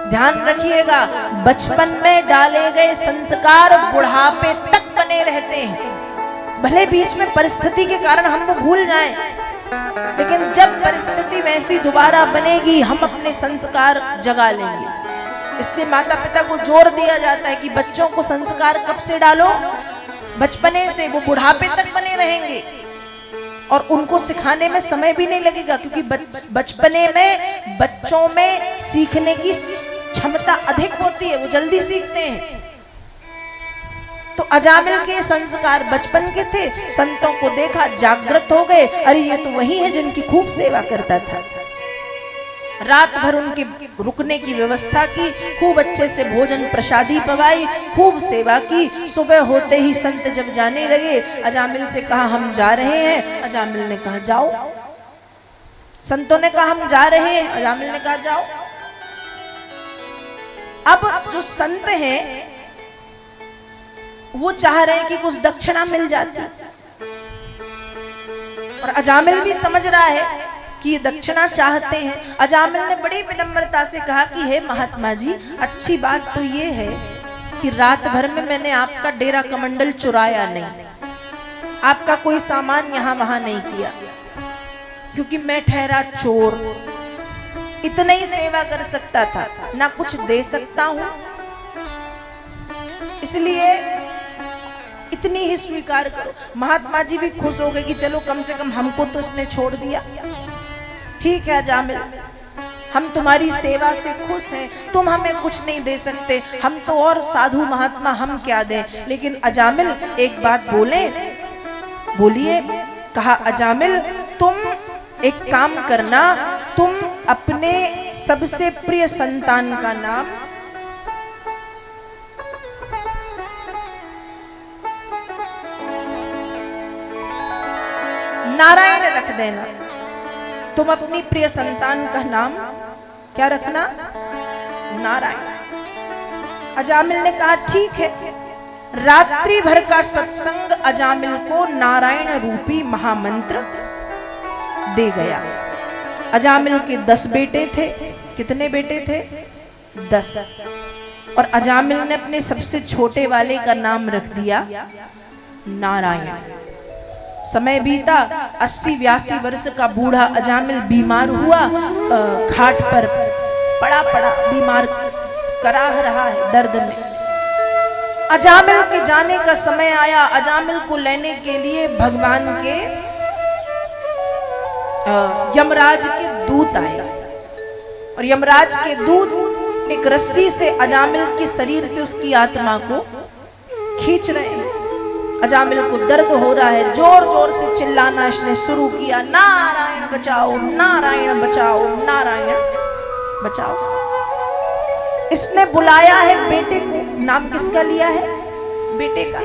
[SPEAKER 1] ध्यान रखिएगा, बचपन में डाले गए संस्कार बुढ़ापे तक बने रहते हैं। भले बीच में परिस्थिति के कारण हम वो भूल जाएं, लेकिन जब परिस्थिति वैसी दोबारा बनेगी, हम अपने संस्कार जगा लेंगे। इसलिए माता पिता को जोर दिया जाता है कि बच्चों को संस्कार कब से डालो, बचपने से, वो बुढ़ापे तक बने रहेंगे और उनको सिखाने में समय भी नहीं लगेगा, क्योंकि बचपने में बच्चों में सीखने की क्षमता अधिक होती है, वो जल्दी सीखते हैं। तो अजामिल के संस्कार बचपन के थे, संतों को देखा, जागृत हो गए, अरे ये तो वही है जिनकी खूब सेवा करता था। रात भर उनके रुकने की व्यवस्था की, खूब अच्छे से भोजन प्रसादी पवाई, खूब सेवा की। सुबह होते ही संत जब जाने लगे, अजामिल से कहा हम जा रहे हैं। अजामिल ने कहा जाओ। संतों ने कहा हम जा रहे हैं, अजामिल ने कहा जाओ। अब जो संत हैं वो चाह रहे हैं कि कुछ दक्षिणा मिल जाती, और अजामिल भी समझ रहा है कि ये दक्षिणा चाहते हैं। अजामिल ने बड़ी विनम्रता से कहा कि हे महात्मा जी, अच्छी बात तो ये है कि रात भर में मैंने आपका डेरा कमंडल चुराया नहीं, आपका कोई सामान यहाँ वहां नहीं किया, क्योंकि मैं ठहरा चोर, इतना ही सेवा कर सकता था, ना कुछ दे सकता हूं, इसलिए इतनी ही स्वीकार करो। महात्मा जी भी खुश हो गए कि चलो कम से कम हमको तो इसने छोड़ दिया। ठीक है अजामिल, हम तुम्हारी सेवा से खुश हैं, तुम हमें कुछ नहीं दे सकते, हम तो और साधु महात्मा, हम क्या दें। लेकिन अजामिल एक बात बोले, बोलिए। कहा अजामिल, तुम एक काम करना, तुम अपने सबसे प्रिय संतान का नाम नारायण रख देना। तुम अपनी प्रिय संतान का नाम क्या रखना? नारायण। अजामिल ने कहा ठीक है। रात्रि भर का सत्संग अजामिल को नारायण रूपी महामंत्र दे गया। अजामिल के 10 बेटे थे। कितने बेटे थे? 10। और अजामिल ने अपने सबसे छोटे वाले का नाम रख दिया नारायण। समय बीता, 80-82 वर्ष का बूढ़ा अजामिल बीमार हुआ, खाट पर पड़ा बीमार कराह रहा है दर्द में। अजामिल के जाने का समय आया। अजामिल को लेने के लिए भगवान के यमराज के दूत आए और यमराज के दूत एक रस्सी से अजामिल के शरीर से उसकी आत्मा को खींच रहे हैं। अजामिल को दर्द हो रहा है, जोर जोर से चिल्लाना इसने शुरू किया, नारायण बचाओ, नारायण बचाओ, नारायण बचाओ। इसने बुलाया है बेटे को, नाम किसका लिया है? बेटे का।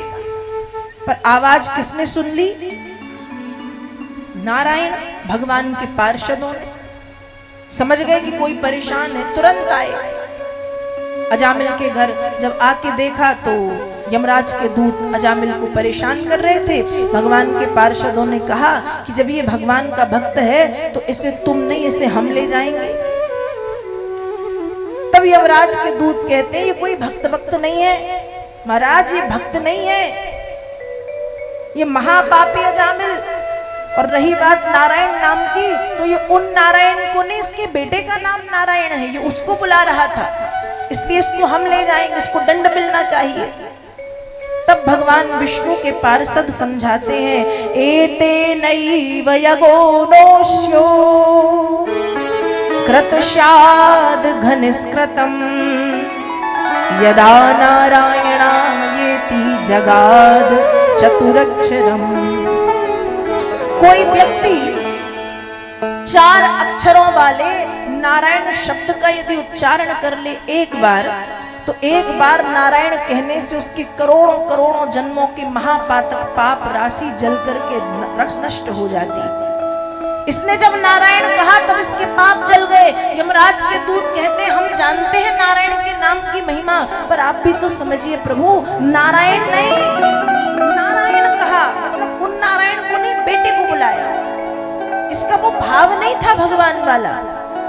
[SPEAKER 1] पर आवाज किसने सुन ली? नारायण भगवान के पार्षदों ने। समझ गए कि कोई परेशान है, तुरंत आए अजामिल के घर। जब आके देखा तो यमराज के दूत अजामिल को परेशान कर रहे थे। भगवान के पार्षदों ने कहा कि जब ये भगवान का भक्त है तो इसे तुम नहीं, इसे हम ले जाएंगे। तब यमराज के दूत कहते हैं ये कोई भक्त नहीं है महाराज, ये भक्त नहीं है, ये महापापी अजामिल। और रही बात नारायण नाम की, तो ये उन नारायण को नहीं, इसके बेटे का नाम नारायण है, ये उसको बुला रहा था, इसलिए इसको हम ले जाएंगे, इसको दंड मिलना चाहिए। तब भगवान विष्णु के पार्षद समझाते हैं, एते नैव यगोनोष्यो कृतशाद घनिष्कृतम यदा नारायणायेति जगाद चतुरक्षरम। कोई व्यक्ति 4 अक्षरों वाले नारायण शब्द का यदि उच्चारण कर ले एक बार, तो एक बार नारायण कहने से उसकी करोड़ों करोड़ों जन्मों की महापातक पाप राशि जल करके नष्ट हो जाती। इसने जब नारायण कहा तब इसके पाप जल गए। यमराज के दूत कहते हम जानते हैं नारायण के नाम की महिमा, पर आप भी तो समझिए प्रभु, नारायण नहीं, नारायण कहा मतलब उन नारायण को नहीं, बेटे को बुलाया। इसका वो भाव नहीं था भगवान वाला।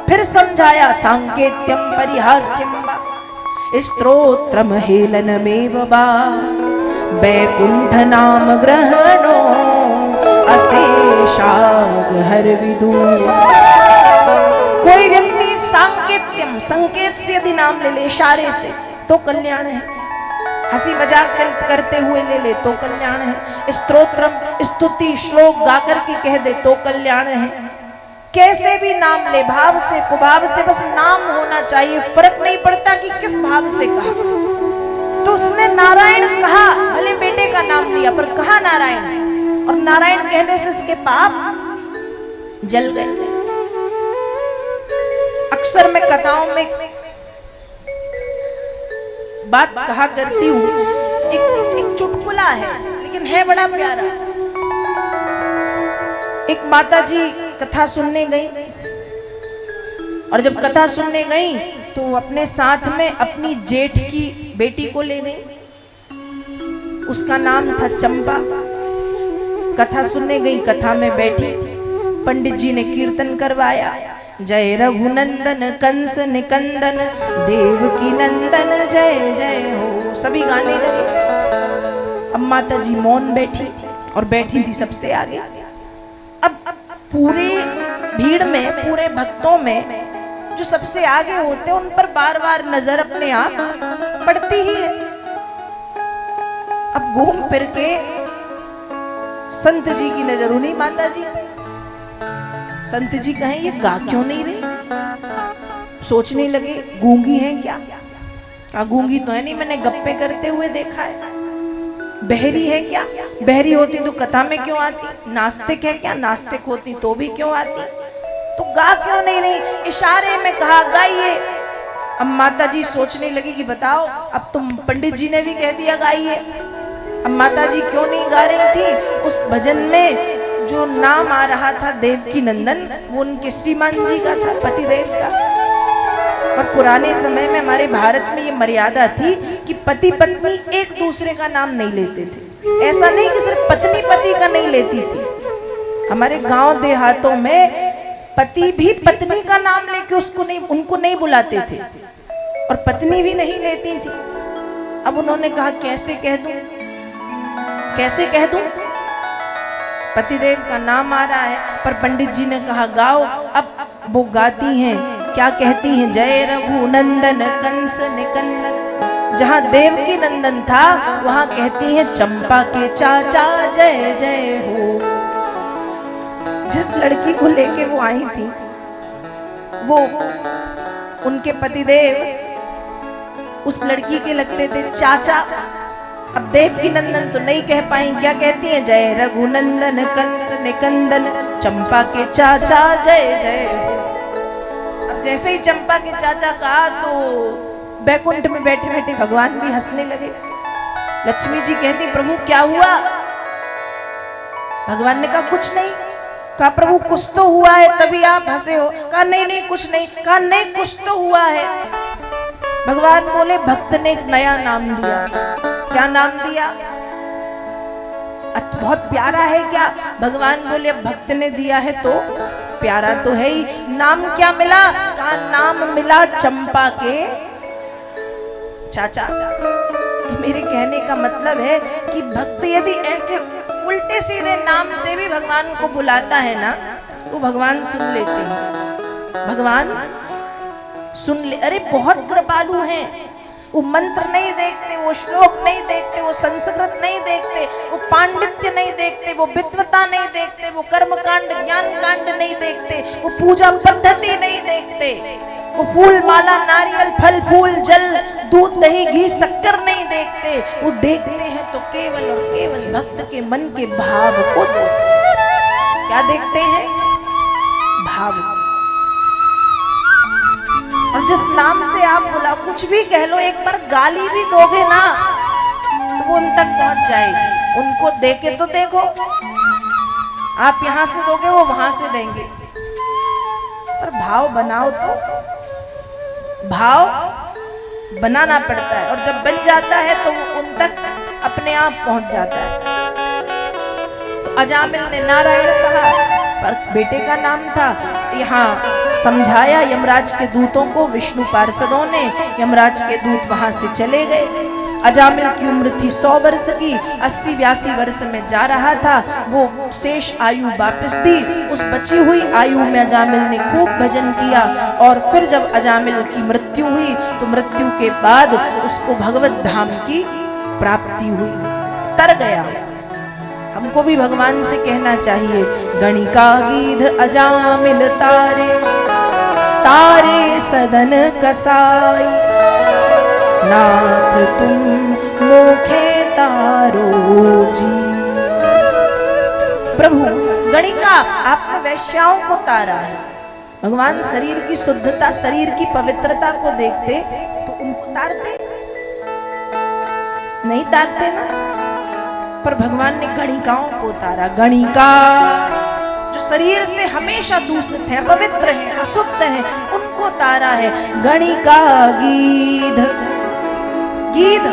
[SPEAKER 1] फिर समझाया, सांकेत्यम परिहास्यम स्तोत्रम हेलनमेव वा वैकुंठ नाम ग्रहणो अशेषाग हर विदु। कोई व्यक्ति सांकेत्यम, संकेत से यदि नाम ले ले, इशारे से, तो कल्याण है। हंसी मजाक करते हुए ले ले तो कल्याण है। स्तोत्रम, स्तुति श्लोक गाकर के कह दे तो कल्याण है। कैसे भी नाम ले, भाव से कुभाव से, बस नाम होना चाहिए, फर्क नहीं पड़ता कि किस भाव से कहा। तो उसने नारायण कहा, भले बेटे का नाम लिया पर कहा नारायण, और नारायण कहने से इसके पाप जल गए। अक्सर मैं कथाओं में बात कहा करती हूँ, एक चुटकुला है लेकिन है बड़ा प्यारा। एक माता जी कथा सुनने गई, और जब कथा सुनने गई तो अपने साथ में अपनी जेठ की बेटी को ले गई। उसका नाम था चंपा। कथा सुनने गई, कथा में बैठी, पंडित जी ने कीर्तन करवाया, जय रघुनंदन कंस निकंदन देवकी नंदन जय जय हो, सभी गाने लगे। अब माता जी मौन बैठी, और बैठी थी सबसे आगे। अब पूरे भीड़ में, पूरे भक्तों में जो सबसे आगे होते हैं उन पर बार बार नजर अपने आप पड़ती ही है। अब घूम फिर के संत जी की नजर उन्हीं माता जी। संत जी कहें ये गा क्यों नहीं रही? सोचने लगे गूंगी हैं क्या? क्या गूंगी तो है नहीं, मैंने गप्पे करते हुए देखा है। बहरी है क्या? बहरी होती तो कथा में क्यों आती? नास्तिक है क्या? नास्तिक होती तो भी क्यों आती? तो गा क्यों नहीं रही? इशारे में कहा गाइए। अब माता जी सोचने लगी कि बताओ, अब तुम पंडित जी ने भी कह दिया गाइए। अब माता जी क्यों नहीं गा रही थी? उस भजन में जो नाम आ रहा था देवकी नंदन, वो उनके श्रीमान जी का था, पतिदेव का। और पुराने समय में हमारे भारत में ये मर्यादा थी कि पति पत्नी एक दूसरे का नाम नहीं लेते थे। ऐसा नहीं कि सिर्फ पत्नी पति का नहीं लेती थी। हमारे गांव देहातों में पति भी पत्नी का नाम लेके उनको नहीं बुलाते थे, और पत्नी भी नहीं लेती थी। अब उन्होंने कहा कैसे कह दूं, कैसे कह दूं? पतिदेव का नाम आ रहा है, पर पंडित जी ने कहा गाओ। अब वो गाती हैं, क्या कहती हैं? जय रघुनंदन कंस निकंदन जहां देवकी नंदन था वहां कहती हैं चंपा के चाचा जय जय हो। जिस लड़की को लेके वो आई थी वो उनके पतिदेव उस लड़की के लगते थे चाचा। अब देवकी नंदन तो नहीं कह पाई, क्या कहती हैं? जय रघुनंदन कंस निकंदन चंपा के चाचा जय जय हो। अब जैसे ही चंपा के चाचा कहा तो बैकुंठ में बैठे बैठे भगवान भी हंसने लगे। लक्ष्मी जी कहती प्रभु क्या हुआ? भगवान ने कहा कुछ नहीं। कहा प्रभु कुछ तो हुआ है तभी आप हंसे हो। कहा नहीं नहीं कुछ नहीं। कहा नहीं कुछ तो हुआ है। भगवान बोले भक्त ने एक नया नाम दिया। क्या नाम दिया? बहुत प्यारा है क्या? भगवान बोले भक्त ने दिया है तो प्यारा तो है ही। नाम क्या मिला? कहा नाम मिला चंपा के चाचा। तो मेरे कहने का मतलब है कि भक्त यदि ऐसे उल्टे सीधे नाम से भी भगवान को बुलाता है ना तो भगवान सुन लेते हैं। भगवान सुन ले। अरे बहुत कृपालु हैं। वो मंत्र नहीं देखते, वो श्लोक नहीं देखते, वो संस्कृत नहीं देखते, वो पांडित्य नहीं देखते, वो विद्वता नहीं देखते, वो कर्मकांड ज्ञान कांड नहीं देखते, वो पूजा पद्धति नहीं देखते, वो फूल माला नारियल फल फूल जल दूध दही घी शक्कर नहीं देखते। वो देखते हैं तो केवल और केवल भक्त के मन के भाव को देखते। क्या देखते हैं? भाव। और जिस नाम से आप बुला कुछ भी कह लो, एक बार गाली भी दोगे ना तो वो उन तक पहुंच जाएगी। उनको देके तो देखो। आप यहां से दोगे वो वहां से देंगे, पर भाव बनाओ तो। भाव बनाना पड़ता है और जब बन जाता है तो वो उन तक अपने आप पहुंच जाता है। तो अजामिल ने नारायण कहा पर बेटे का नाम था। यहाँ समझाया यमराज के दूतों को, विष्णु पार्षदों ने। यमराज के दूत वहां से चले गए। अजामिल की उम्र थी 100 वर्ष की। 80-82 वर्ष में जा रहा था। वो शेष आयु वापस दी। उस बची हुई आयु में अजामिल ने खूब भजन किया और फिर जब अजामिल की मृत्यु हुई तो मृत्यु के बाद उसको भगवत धाम की प्राप्ति हुई। तर गया। हमको भी भगवान से कहना चाहिए गणिका गीध अजामिल तारे तारे सदन कसाई नाथ तुम मोखे तारो जी। प्रभु गणिका आपने वैश्याओं को तारा है। भगवान शरीर की शुद्धता शरीर की पवित्रता को देखते तो उनको तारते नहीं, तारते ना। पर भगवान ने गणिकाओं को तारा। गणिका जो शरीर से हमेशा दूषित है, पवित्र है, अशुद्ध है, उनको तारा है। गणिका गीध। गीध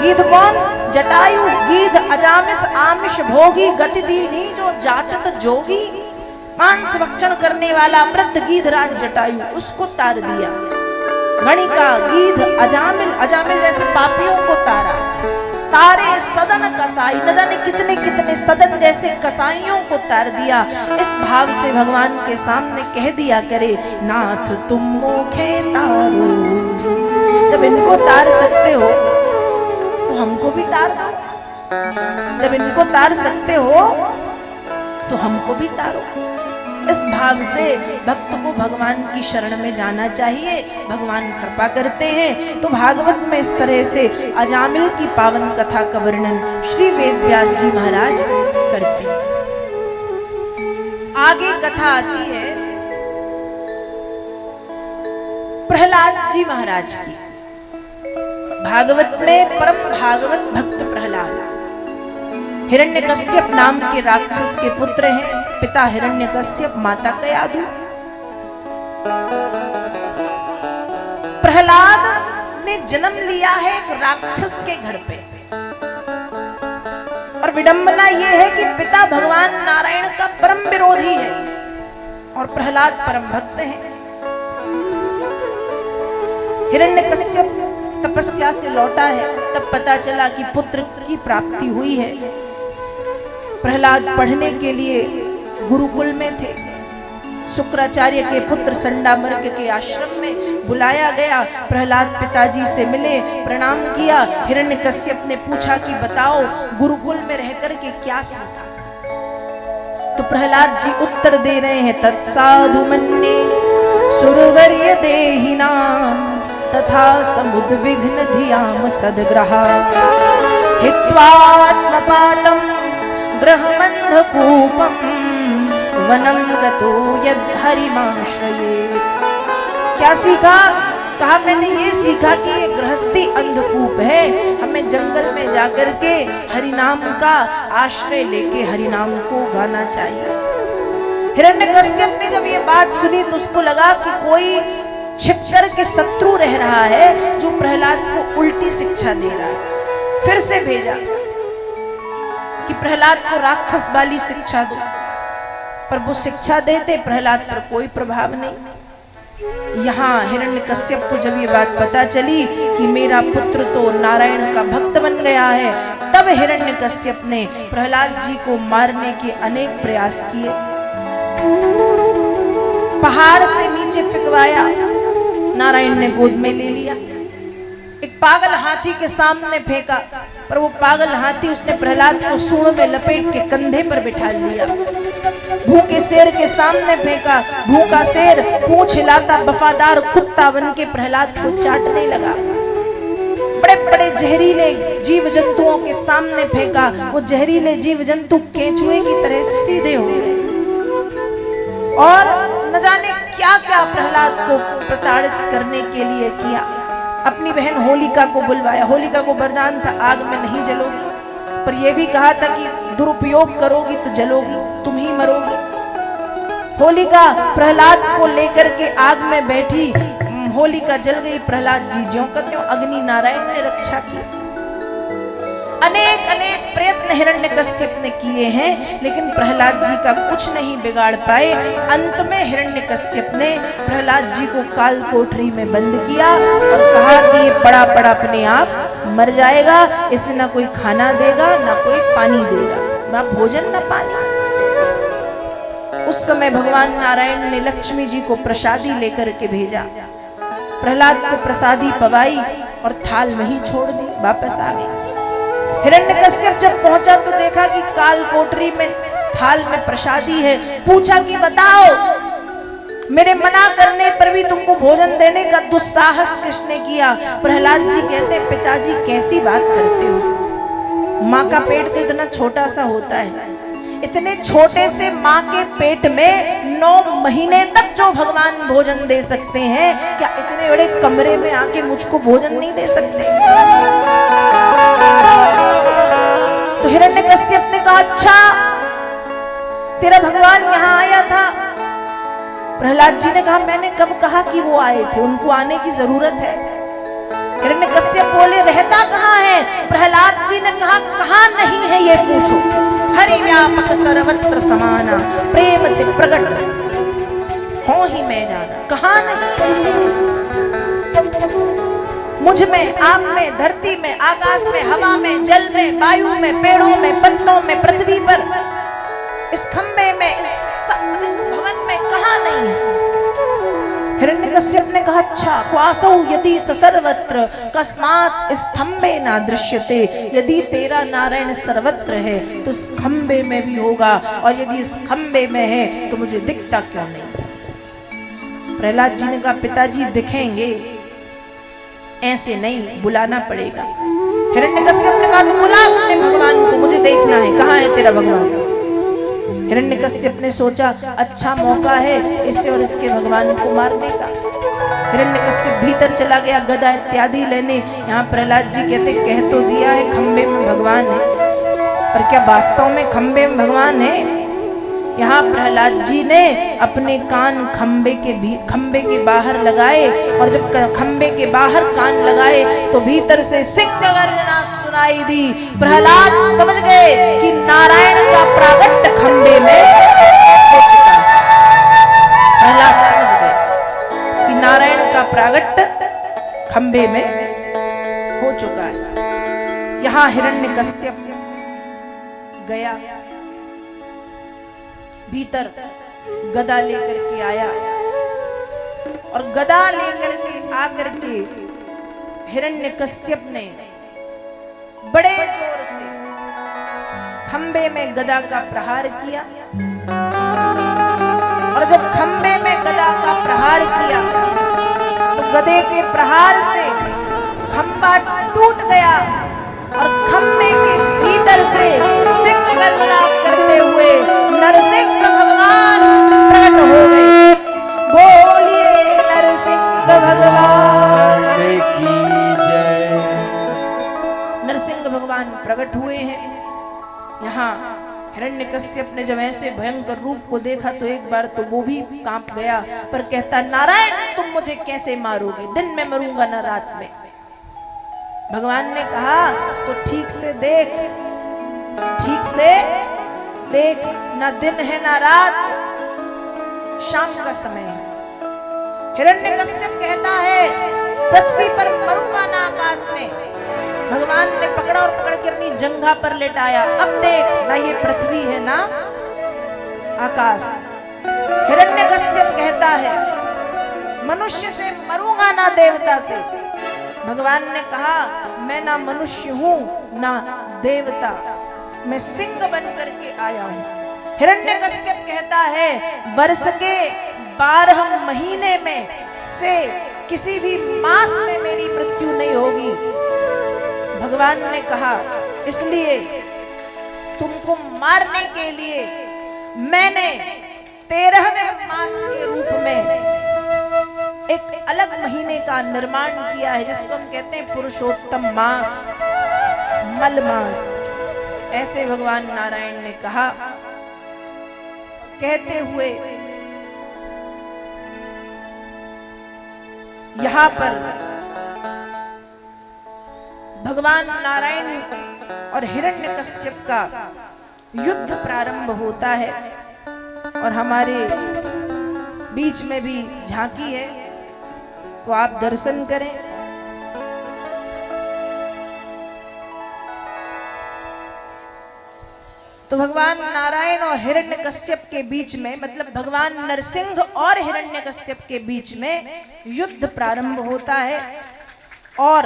[SPEAKER 1] गीध कौन? जटायु। गीध अजामिस आमिष भोगी गति दीनी जो जाचत जोगी। मांस भक्षण करने वाला वृद्ध गीधराज जटायु, उसको तार दिया। गणिका गीध अजामिल। अजामिल जैसे पापियों को तारा। तारे सदन कसाई। न जाने कितने कितने सदन जैसे कसाईयों को तार दिया। इस भाव से भगवान के सामने कह दिया करे नाथ तुम मोखे तारो जी। जब इनको तार सकते हो तो हमको भी तार दो। जब इनको तार सकते हो तो हमको भी तारो। इस भाव से भक्त को भगवान की शरण में जाना चाहिए। भगवान कृपा करते हैं। तो भागवत में इस तरह से अजामिल की पावन कथा का वर्णन श्री वेद व्यास जी महाराज करते हैं। आगे कथा आती है प्रहलाद जी महाराज की। भागवत में परम भागवत भक्त प्रहलाद हिरण्यकश्यप नाम के राक्षस के पुत्र हैं। पिता हिरण्यकश्यप, माता कयाधु। प्रहलाद ने जन्म लिया है एक राक्षस के घर पे। और विडंबना यह है कि पिता भगवान नारायण का परम विरोधी है और प्रहलाद परम भक्त है। हिरण्यकश्यप तपस्या से लौटा है, तब पता चला कि पुत्र की प्राप्ति हुई है। प्रहलाद पढ़ने के लिए गुरुकुल में थे। शुक्राचार्य के पुत्र संडामर्क के आश्रम में बुलाया गया। प्रहलाद पिताजी से मिले, प्रणाम किया। हिरण्यकश्यप ने पूछा कि बताओ गुरुकुल में रहकर के क्या सीखा। तो प्रहलाद जी उत्तर दे रहे हैं, तत्साधु मन्ये सुरवर्य देहिनाम तथा समुद्विघ्न धियाम सद्ग्रहा हित्वात्मपातं गृहमन्धकूपं वनं गतो यद्हरिमाश्रयेत्। क्या सीखा? कहा मैंने ये सीखा कि ये गृहस्थी अंधकूप है, हमें जंगल में जाकर के हरिनाम का आश्रय लेके हरिनाम को गाना चाहिए। हिरण्यकश्यप ने जब ये बात सुनी तो उसको लगा कि कोई छिपकर के शत्रु रह रहा है जो प्रहलाद को उल्टी शिक्षा दे रहा है। फिर से भेजा कि प्रहलाद को राक्षस वाली शिक्षा दो, पर वो शिक्षा देते प्रहलाद पर कोई प्रभाव नहीं। यहाँ हिरण्यकश्यप को जब ये बात पता चली कि मेरा पुत्र तो नारायण का भक्त बन गया है, तब हिरण्यकश्यप ने प्रहलाद जी को मारने के अनेक प्रयास किए। पहाड़ से नीचे फेंकवाया, नारायण ने गोद में ले लिया। एक पागल हाथी के सामने फेंका, पर वो पागल हाथी उसने प्रहलाद को सूंड में लपेट के कंधे पर बिठा लिया। भूखे शेर के सामने फेंका, भूखा शेर पूंछ हिलाता वफादार कुत्ता बन के प्रहलाद को चाटने लगा। बड़े बड़े जहरीले जीव जंतुओं के सामने फेंका, वो जहरीले जीव जंतु केंचुए की तरह सीधे हो गए। और न जाने क्या क्या प्रहलाद को प्रताड़ित करने के लिए किया। अपनी बहन होलिका को बुलवाया। होलिका को वरदान था आग में नहीं जलोगी, पर यह भी कहा था कि दुरुपयोग करोगी तो जलोगी, तुम ही मरोगी। होलिका प्रहलाद को लेकर के आग में बैठी, होलिका जल गई, प्रहलाद जी ज्यों का त्यों, अग्नि नारायण ने रक्षा की। अनेक अनेक प्रयत्न हिरण्यकश्यप ने किए हैं, लेकिन प्रहलाद जी का कुछ नहीं बिगाड़ पाए। अंत में हिरण्यकश्यप ने प्रहलाद जी को काल कोठरी में बंद किया और कहा कि ये पड़ा पड़ा अपने आप मर जाएगा, इसे ना कोई खाना देगा ना कोई पानी देगा, ना भोजन ना पानी। उस समय भगवान नारायण ने लक्ष्मी जी को प्रसादी लेकर के भेजा। प्रहलाद को प्रसादी पवाई और थाल में ही छोड़ दी, वापस आ गई। हिरण्यकश्यप जब पहुंचा तो देखा कि काल कोठरी में थाल में प्रसादी है। पूछा कि बताओ मेरे मना करने पर भी तुमको भोजन देने का दुस्साहस किसने किया? प्रहलाद जी कहते, पिताजी कैसी बात करते हो, माँ का पेट तो इतना छोटा सा होता है, इतने छोटे से माँ के पेट में 9 महीने तक जो भगवान भोजन दे सकते हैं, क्या इतने बड़े कमरे में आके मुझको भोजन नहीं दे सकते? तो हिरण्यकश्यप ने कहा, अच्छा तेरा भगवान यहाँ आया था? प्रहलाद जी ने कहा, मैंने कब कहा कि वो आए थे, उनको आने की जरूरत है। हिरण्यकश्यप बोले, रहता कहाँ है? प्रहलाद जी ने कहा, कहाँ नहीं है ये पूछो, हरि व्यापक सर्वत्र समाना प्रेम ते प्रगट हो ही मैं जाना। कहाँ नहीं? मुझ में, आप में, धरती में, आकाश में, हवा में, जल में, वायु में, पेड़ों में, पत्तों में, पृथ्वी पर, इस खंबे में, इस भवन में कहाँ नहीं है? हिरण्यकश्यप ने कहा, अच्छा क्वासौ यदि सर्वत्र कस्मात् स्तंभे ना दृश्यते। यदि तेरा नारायण सर्वत्र है तो इस खंबे में भी होगा, और यदि इस खंबे में है तो मुझे दिखता क्यों नहीं? प्रहलाद जी ने कहा, पिताजी दिखेंगे, ऐसे नहीं, बुलाना पड़ेगा। हिरण्यकश्यप ने कहा, तो बुला अपने भगवान को, मुझे देखना है, कहाँ है तेरा भगवान? हिरण्यकश्यप ने सोचा, अच्छा मौका है इससे और इसके भगवान को मारने का। हिरण्यकश्यप भीतर चला गया गदा इत्यादि लेने। यहाँ प्रहलाद जी कहते, कह तो दिया है खंबे में भगवान है, पर क्या वास्तव में खंबे में भगवान है? यहाँ प्रहलाद जी ने अपने कान खंबे के बाहर लगाए, और जब खंबे के बाहर कान लगाए तो भीतर से सिंह गर्जना सुनाई दी। प्रहलाद समझ गए कि नारायण का प्रागट्य खंबे में हो चुका है। प्रहलाद समझ गए कि नारायण का प्रागट्य खंबे में हो चुका है। यहाँ हिरण्यकश्यप गया भीतर, गदा लेकर के आया और गदा लेकर के आकर के हिरण्यकश्यप ने बड़े जोर से खंबे में गदा का प्रहार किया। और जब खंबे में गदा का प्रहार किया तो गदे के प्रहार से खंबा टूट गया और खंबे के भीतर से सिंह गर्जना करते हुए नरसिंह भगवान प्रकट हो गए। बोलिए नरसिंह भगवान
[SPEAKER 2] की जय।
[SPEAKER 1] नरसिंह भगवान प्रकट हुए हैं। यहाँ हिरण्यकश्यप ने जब ऐसे भयंकर रूप को देखा तो एक बार तो वो भी कांप गया, पर कहता नारायण तुम मुझे कैसे मारोगे, दिन में मरूंगा ना रात में। भगवान ने कहा तो ठीक से देख, ठीक से देख, ना दिन है ना रात, शाम का समय है। हिरण्यकश्यप कहता है पृथ्वी पर मरूंगा ना आकाश में। भगवान ने पकड़ा और पकड़ के अपनी जंघा पर लेटाया। अब देख ना ये पृथ्वी है ना आकाश। हिरण्यकश्यप कहता है मनुष्य से मरूंगा ना देवता से। भगवान ने कहा मैं ना मनुष्य हूं ना देवता, मैं सिंह बनकर के आया हूं। हिरण्यकश्यप कहता है वर्ष के 12 महीने में से किसी भी मास में मेरी मृत्यु नहीं होगी। भगवान ने कहा इसलिए तुमको मारने के लिए मैंने 13वें मास के रूप में एक अलग महीने का निर्माण किया है, जिसको हम कहते हैं पुरुषोत्तम मास, मल मास। ऐसे भगवान नारायण ने कहा। कहते हुए यहां पर भगवान नारायण और हिरण्यकश्यप का युद्ध प्रारंभ होता है और हमारे बीच में भी झांकी है तो आप दर्शन करें। तो भगवान नारायण और हिरण्यकश्यप के बीच में, मतलब भगवान नरसिंह और हिरण्यकश्यप के बीच में युद्ध प्रारंभ होता है। और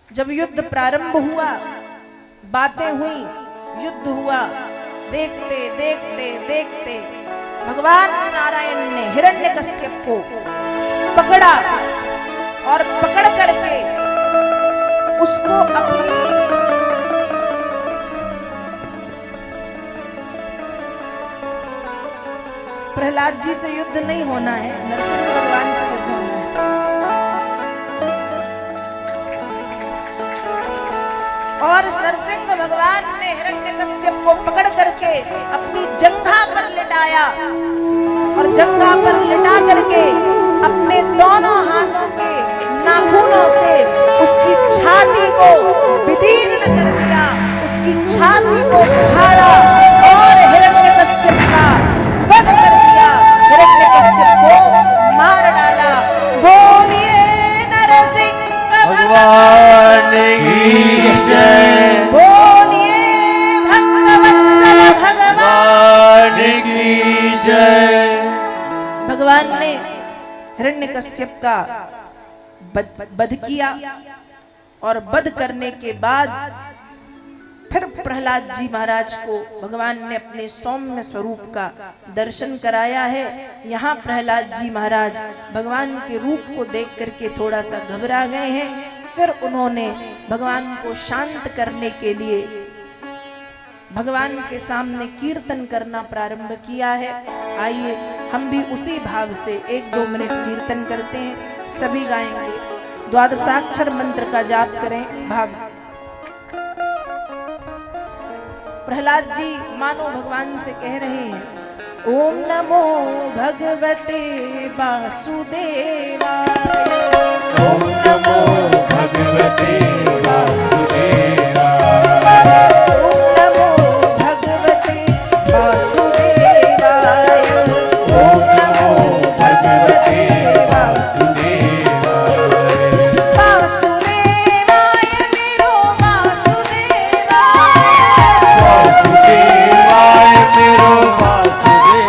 [SPEAKER 1] जब युद्ध प्रारंभ हुआ, बातें हुई, युद्ध हुआ, देखते देखते देखते भगवान नारायण ने हिरण्यकश्यप को पकड़ा और पकड़ करके उसको अपनी प्रहलाद जी से युद्ध नहीं होना है, नरसिंह भगवान से युद्ध होना है। और नरसिंह भगवान ने हिरण्यकश्यप को पकड़ करके अपनी जंघा पर लिटाया और जंघा पर लिटा करके अपने दोनों हाथों के नाखूनों से उसकी छाती को विदीर्ण कर दिया, उसकी छाती को फाड़ा और हिरण्यकश्यप का वध कर दिया, हिरण्यकश्यप को मार डाला। बोलिए नरसिंह भगवान
[SPEAKER 2] की जय।
[SPEAKER 1] बोलिए भक्तवत्सल भगवान
[SPEAKER 2] की जय।
[SPEAKER 1] भगवान ने हिरण्यकश्यप का वध किया और वध करने के बाद फिर प्रहलाद जी महाराज को भगवान ने अपने सौम्य स्वरूप का दर्शन कराया है। यहाँ प्रहलाद जी महाराज भगवान के रूप को देख करके थोड़ा सा घबरा गए हैं। फिर उन्होंने भगवान को शांत करने के लिए भगवान के सामने कीर्तन करना प्रारंभ किया है। आइए हम भी उसी भाव से 1-2 मिनट कीर्तन करते हैं। सभी गाएंगे, द्वादशाक्षर मंत्र का जाप करें भाव से। प्रहलाद जी मानो भगवान से कह रहे हैं ओम नमो भगवते वासुदेवाय,
[SPEAKER 2] ओम नमो भगवते वासुदेवाय,
[SPEAKER 1] ओम नमो भगवते वासुदेवाय,
[SPEAKER 2] ओम नमो भगवते वासुदेवाय,
[SPEAKER 1] वासुदेवाय मेरो वासुदेवाय,
[SPEAKER 2] वासुदेवाय मेरो वासुदेवाय,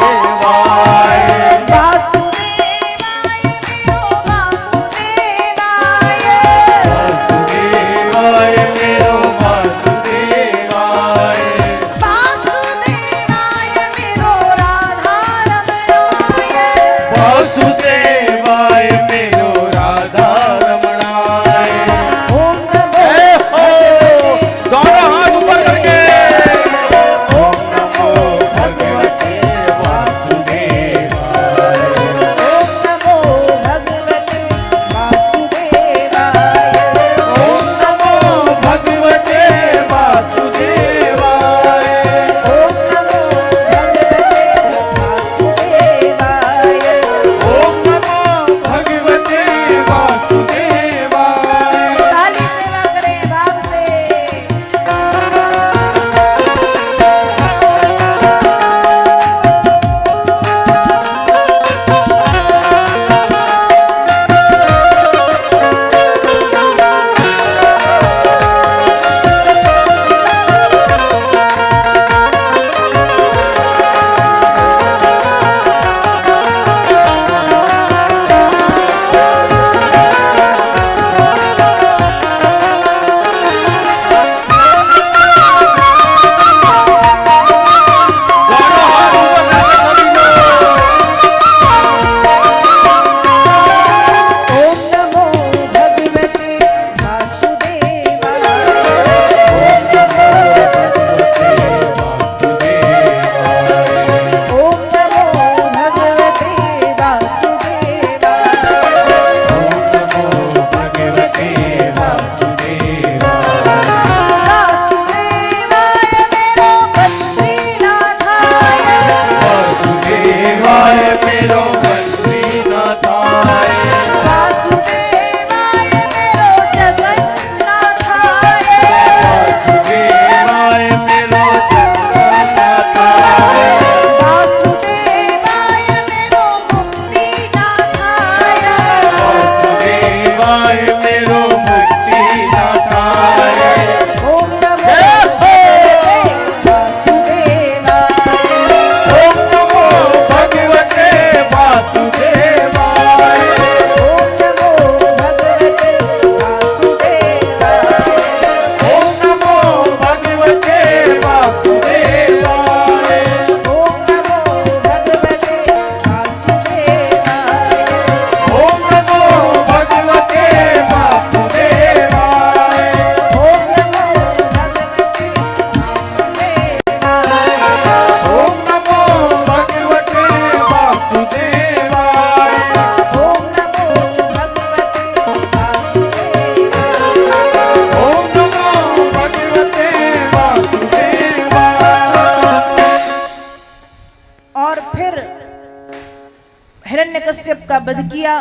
[SPEAKER 1] का वध किया,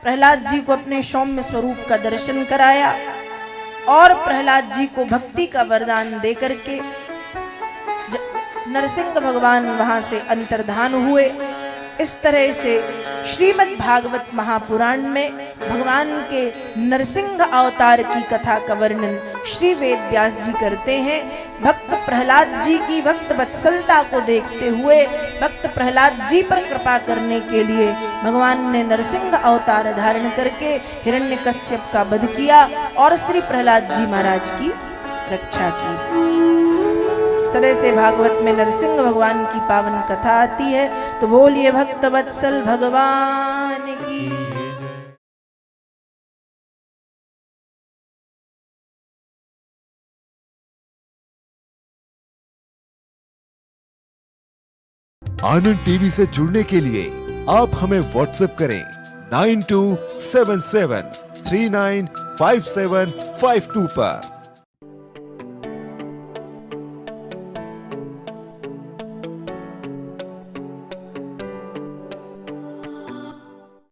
[SPEAKER 1] प्रहलाद जी को अपने सौम्य स्वरूप का दर्शन कराया और प्रहलाद जी को भक्ति का वरदान देकर के नरसिंह भगवान वहां से अंतर्धान हुए। इस तरह से श्रीमद् भागवत महापुराण में भगवान के नरसिंह अवतार की कथा का वर्णन श्री वेद व्यास जी करते हैं। भक्त प्रहलाद जी की भक्त वत्सलता को देखते हुए भक्त प्रहलाद जी पर कृपा करने के लिए भगवान ने नरसिंह अवतार धारण करके हिरण्यकश्यप का वध किया और श्री प्रहलाद जी महाराज की रक्षा की। इस तरह से भागवत में नरसिंह भगवान की पावन कथा आती है। तो बोलिए भक्त वत्सल भगवान की।
[SPEAKER 3] आनंद टीवी से जुड़ने के लिए आप हमें व्हाट्सएप करें 9277395752 पर।